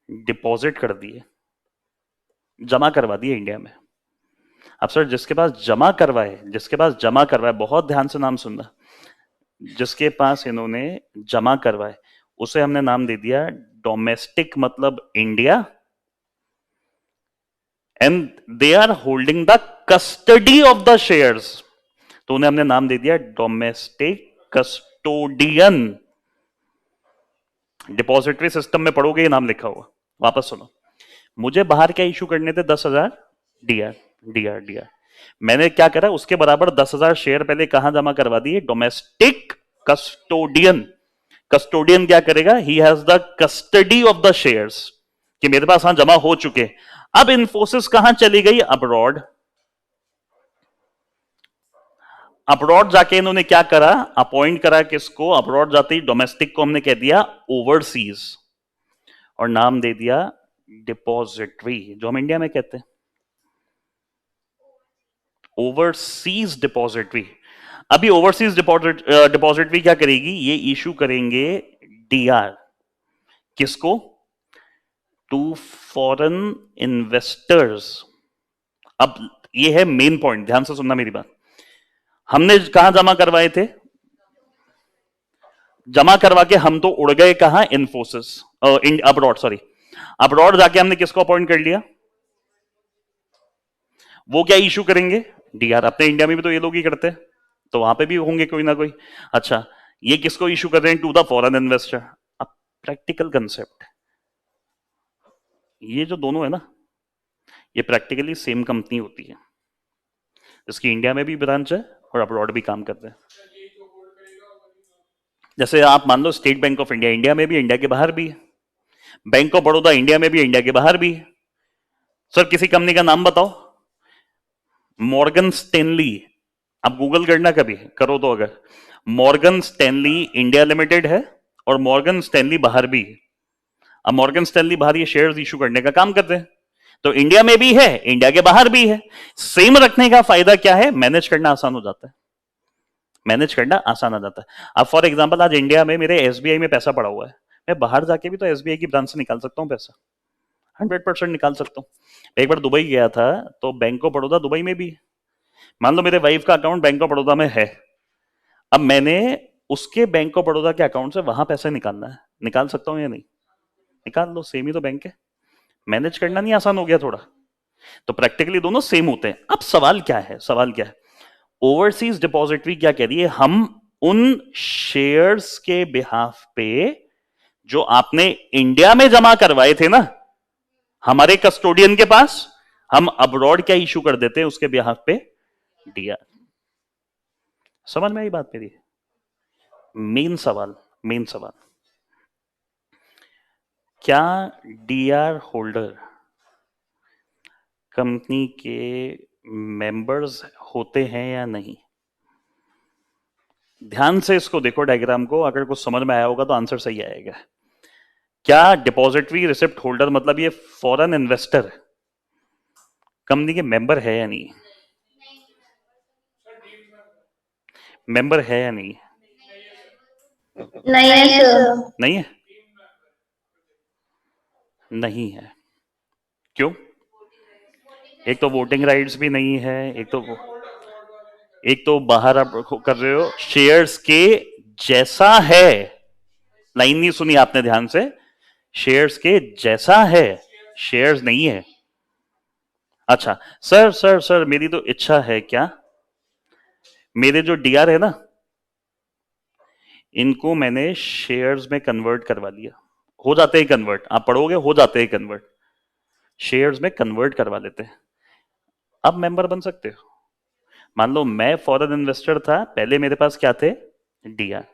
डिपॉजिट कर दिए, जमा करवा दिए इंडिया में। अब सर जिसके पास जमा करवाए, जिसके पास जमा करवाए, बहुत ध्यान से नाम सुनना, जिसके पास इन्होंने जमा करवाए उसे हमने नाम दे दिया डोमेस्टिक मतलब India, and they are holding the custody of the shares, तो उन्हें हमने नाम दे दिया डोमेस्टिक कस्टोडियन। डिपॉजिटरी सिस्टम में पढ़ोगे ये नाम लिखा हुआ। वापस सुनो, मुझे बाहर क्या इशू करने थे, 10,000 डीआर डीआर डीआर। मैंने क्या करा, उसके बराबर 10,000 शेयर पहले कहां जमा करवा दिए, डोमेस्टिक कस्टोडियन। कस्टोडियन क्या करेगा, he has the custody of the shares, कि मेरे पास वहां जमा हो चुके। अब इन्फोसिस कहां चली गई, अब्रॉड। अब्रॉड जाके इन्होंने क्या करा, अपॉइंट करा किसको, अब्रॉड जाते ही डोमेस्टिक को हमने कह दिया ओवरसीज, और नाम दे दिया डिपॉजिटरी, जो हम इंडिया में कहते हैं ओवरसीज डिपॉजिटरी। अभी ओवरसीज डिपॉजिटरी क्या करेगी, ये इशू करेंगे डीआर, किसको, टू फॉरेन इन्वेस्टर्स। अब ये है मेन पॉइंट, ध्यान से सुनना मेरी बात। हमने कहां जमा करवाए थे, जमा करवा के हम तो उड़ गए कहां, इन्फोसिस, अब्रॉड, सॉरी अब्रॉड जाके हमने किसको अपॉइंट कर लिया, वो क्या इशू करेंगे, डीआर। अपने इंडिया में भी तो ये लोग ही करते हैं, तो वहां पे भी होंगे कोई ना कोई। अच्छा ये किसको इशू कर रहे हैं, टू द फॉरेन इन्वेस्टर। अब प्रैक्टिकल कंसेप्ट, ये जो दोनों है ना, ये प्रैक्टिकली सेम कंपनी होती है, जिसकी इंडिया में भी ब्रांच है और अब्रॉड भी काम करते हैं। जैसे आप मान लो state bank of India, India में भी, इंडिया के बाहर भी है। बैंक ऑफ बड़ौदा इंडिया में भी, इंडिया के बाहर भी है। सर किसी कंपनी का नाम बताओ। मॉर्गन स्टैनली, आप गूगल करना कभी करो तो, अगर मॉर्गन स्टैनली इंडिया लिमिटेड है और मॉर्गन स्टैनली बाहर भी है। अब मॉर्गन स्टैनली बाहर ये शेयर्स इशू करने का काम करते हैं, तो इंडिया में भी है, इंडिया के बाहर भी है। सेम रखने का फायदा क्या है? मैनेज करना आसान हो जाता है, मैनेज करना आसान हो जाता है। अब फॉर एग्जांपल आज इंडिया में मेरे एसबीआई में पैसा पड़ा हुआ है, मैं बाहर जाके भी तो एसबीआई की ब्रांच से निकाल सकता हूँ पैसा, 100% निकाल सकता हूँ। एक बार दुबई गया था तो बैंक ऑफ बड़ौदा दुबई में भी है। मान लो मेरे वाइफ का अकाउंट बैंक ऑफ बड़ौदा में है, अब मैंने उसके बैंक ऑफ बड़ौदा के अकाउंट से वहां पैसा निकालना है, निकाल सकता हूं या नहीं? निकाल लो, सेम ही तो बैंक है। मैनेज करना नहीं आसान हो गया थोड़ा? तो प्रैक्टिकली दोनों सेम होते हैं। अब सवाल क्या है, सवाल क्या है, ओवरसीज डिपॉजिटरी क्या कह रही है? हम उन शेयर्स के बिहाफ पे जो आपने इंडिया में जमा करवाए थे ना हमारे कस्टोडियन के पास, हम अब्रॉड क्या इशू कर देते हैं उसके बिहाफ पे? डीआर। समझ में आई बात मेरी? मेन सवाल, मेन सवाल, क्या डीआर होल्डर कंपनी के मेंबर्स होते हैं या नहीं? ध्यान से इसको देखो डायग्राम को, अगर कुछ समझ में आया होगा तो आंसर सही आएगा। क्या डिपॉजिटरी रिसिप्ट होल्डर मतलब ये फॉरेन इन्वेस्टर कंपनी के मेंबर है या नहीं? मेंबर है या नहीं? नहीं है सर। नहीं है, नहीं है। क्यों? एक तो वोटिंग राइट्स भी नहीं है, एक तो बाहर आप कर रहे हो, शेयर्स के जैसा है, लाइन नहीं सुनी आपने ध्यान से, शेयर्स के जैसा है, शेयर्स नहीं है। अच्छा सर सर सर मेरी तो इच्छा है क्या, मेरे जो डीआर है ना इनको मैंने शेयर्स में कन्वर्ट करवा लिया, हो जाते हैं कन्वर्ट, आप पढ़ोगे हो जाते हैं कन्वर्ट, शेयर्स में कन्वर्ट करवा लेते हैं, अब मेंबर बन सकते हो। मान लो मैं फॉरेन इन्वेस्टर था, पहले मेरे पास क्या थे? डीआर,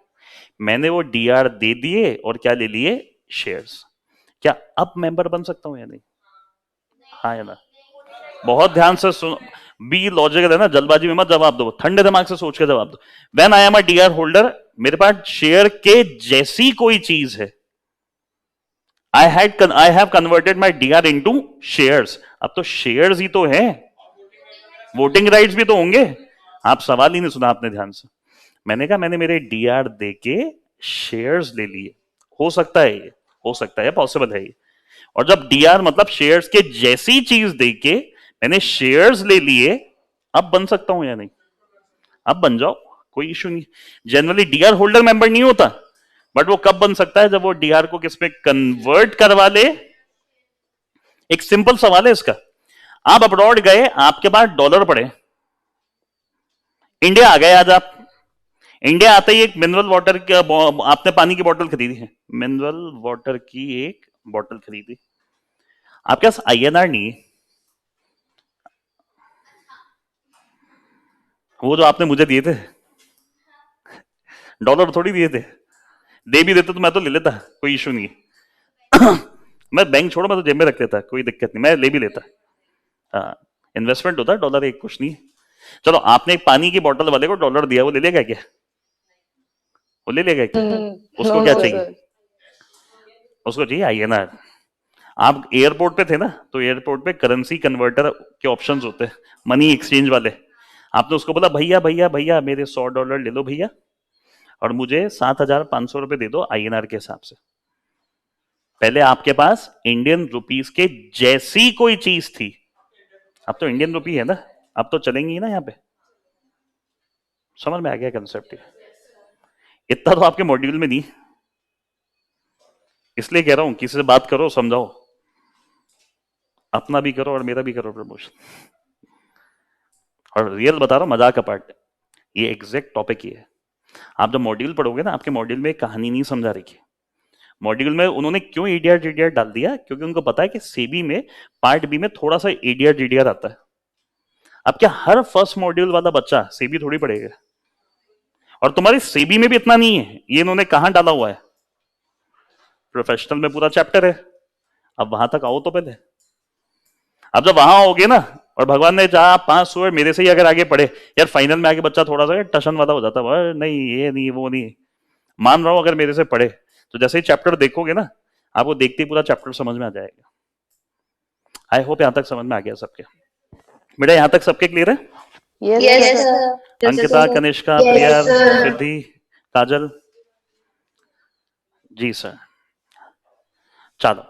मैंने वो डीआर दे दिए और क्या ले लिए? शेयर्स। क्या अब मेंबर बन सकता हूं या नहीं? हाँ या ना? बहुत ध्यान से सुनो, बी लॉजिकल है ना, जल्दबाजी में मत जवाब दो, ठंडे दिमाग से सोच के जवाब दो। When I am a DR holder, मेरे पास शेयर के जैसी कोई चीज है, I have converted my DR into shares. अब तो शेयर्स ही तो है, वोटिंग राइट्स भी तो होंगे। आप सवाल ही नहीं सुना आपने ध्यान से। मैंने कहा मैंने मेरे डीआर दे के शेयर्स ले लिए, हो सकता है ये, हो सकता है, पॉसिबल है ये। और जब डीआर मतलब शेयर्स के जैसी चीज दे के मैंने शेयर्स ले लिए, अब बन सकता हूं या नहीं? अब बन जाओ, कोई इश्यू नहीं। जनरली डीआर होल्डर मेंबर नहीं होता, बट वो कब बन सकता है? जब वो डीआर को किस पे कन्वर्ट करवा ले। एक सिंपल सवाल है इसका, आप अब्रॉड गए, आपके पास डॉलर पड़े, इंडिया आ गए, आज आप इंडिया आते ही एक मिनरल वाटर की आपने पानी की बोतल खरीदी है, मिनरल वाटर की एक बोतल खरीदी, आपके पास आईएनआर नहीं है, वो जो आपने मुझे दिए थे डॉलर थोड़ी दिए थे, दे भी देते तो मैं तो ले लेता, कोई इशू नहीं है। मैं बैंक छोड़ो, मैं तो जेब में रख लेता, कोई दिक्कत नहीं, मैं ले भी लेता। हाँ, इन्वेस्टमेंट होता है डॉलर, एक कुछ नहीं। चलो आपने एक पानी की बोतल वाले को डॉलर दिया, वो ले लेगा क्या? वो ले लेगा क्या? उसको क्या चाहिए? उसको चाहिए आईएनआर। आप एयरपोर्ट पे थे ना, तो एयरपोर्ट पे करेंसी कन्वर्टर के ऑप्शंस होते हैं, मनी एक्सचेंज वाले। आपने उसको बोला भैया भैया भैया मेरे $100 ले लो भैया, और मुझे 7,500 रुपए दे दो आईएनआर के हिसाब से। पहले आपके पास इंडियन रुपीस के जैसी कोई चीज थी, अब तो इंडियन रुपी है ना, अब तो चलेंगी ना यहाँ पे। समझ में आ गया कंसेप्ट? इतना तो आपके मॉड्यूल में नहीं, इसलिए कह रहा हूं किसी से बात करो, समझाओ, अपना भी करो और मेरा भी करो प्रमोशन। और रियल बता रहा हूं, मजाक का पार्ट, ये एग्जैक्ट टॉपिक ही है। आप जब मॉड्यूल पढ़ोगे ना, आपके मॉड्यूल में एक कहानी नहीं समझा रही, मॉड्यूल में उन्होंने क्यों एडीआर जीडीआर डाल दिया? क्योंकि उनको पता है कि सेबी में पार्ट बी में थोड़ा सा एडीआर जीडीआर आता है। अब क्या हर फर्स्ट मॉड्यूल वाला बच्चा सेबी थोड़ी पढ़ेगा? और तुम्हारी सेबी में भी इतना नहीं है, ये इन्होंने कहां डाला हुआ है? प्रोफेशनल में पूरा चैप्टर है। अब वहां तक आओ तो पहले। अब जब वहां आओगे ना, और भगवान ने जहां पास हुए मेरे से ही अगर आगे पढ़े, यार फाइनल में आगे बच्चा थोड़ा सा टशन वाला हो जाता है, नहीं ये नहीं वो नहीं, मान रहा हूं अगर मेरे से पढ़े तो जैसे ही चैप्टर देखोगे ना, आपको देखते ही पूरा चैप्टर समझ में आ जाएगा। आई होप यहां तक समझ में आ गया सबके। बेटा यहां तक सबके क्लियर है? Yes, sir. Ankita, Kanishka, Yes, प्रिया, sir. सिद्धि, काजल? जी सर। चलो,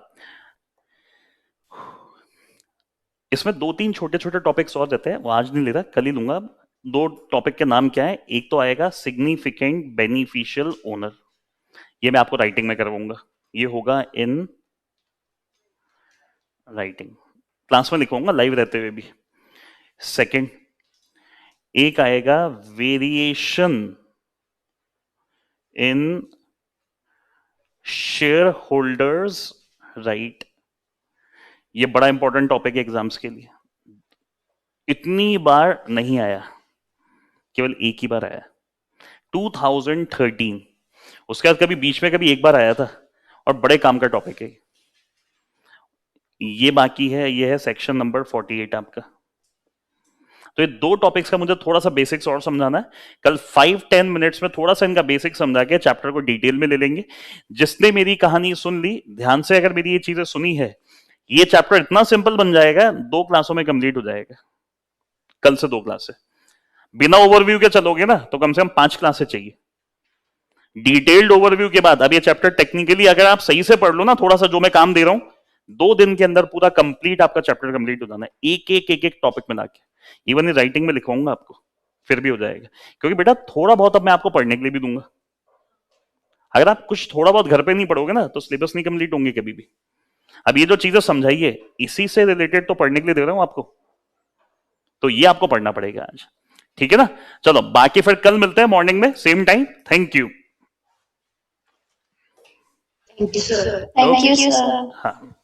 इसमें 2-3 छोटे छोटे टॉपिक्स और रहते हैं, वो आज नहीं ले रहा, कल ही लूंगा। दो टॉपिक के नाम क्या है? एक तो आएगा सिग्निफिकेंट बेनिफिशियल ओनर, ये मैं आपको राइटिंग में करवाऊंगा, ये होगा इन राइटिंग, क्लास में लिखवाऊंगा लाइव रहते हुए भी। सेकंड, एक आएगा variation in share holders right, ये बड़ा इंपॉर्टेंट टॉपिक है एग्जाम्स के लिए। इतनी बार नहीं आया, केवल एक ही बार आया 2013, उसके बाद कभी बीच में कभी एक बार आया था, और बड़े काम का टॉपिक है ये। बाकी है, ये है सेक्शन नंबर 48 आपका। तो ये दो टॉपिक्स का मुझे थोड़ा सा बेसिक्स और समझाना है। कल 5-10 मिनट्स में थोड़ा सा इनका बेसिक समझा के चैप्टर को डिटेल में ले लेंगे। जिसने मेरी कहानी सुन ली ध्यान से, अगर मेरी ये चीजें सुनी है, ये चैप्टर इतना सिंपल बन जाएगा, 2 क्लासों में कंप्लीट हो जाएगा। कल से 2 क्लास से बिना ओवरव्यू के चलोगे ना तो कम से कम 5 क्लासें चाहिए। डिटेल्ड ओवरव्यू के बाद अब ये चैप्टर टेक्निकली अगर आप सही से पढ़ लो ना, थोड़ा सा जो मैं काम दे रहा हूं, 2 दिन के अंदर पूरा कंप्लीट आपका चैप्टर कंप्लीट हो जाना है, एक टॉपिक में लाके। इवन ये राइटिंग में लिखवाऊंगा आपको, फिर भी हो जाएगा। क्योंकि बेटा थोड़ा बहुत अब मैं आपको पढ़ने के लिए भी दूंगा। अगर आप कुछ थोड़ा बहुत घर पे नहीं पढ़ोगे ना तो सिलेबस नहीं कंप्लीट होंगे कभी भी। अब ये जो चीजें समझाइए इसी से रिलेटेड तो पढ़ने के लिए दे रहा हूं आपको, तो ये आपको पढ़ना पड़ेगा आज, ठीक है ना? चलो बाकी फिर कल मिलते हैं मॉर्निंग में same time. Thank you. Thank you, sir. Thank you, sir. हाँ।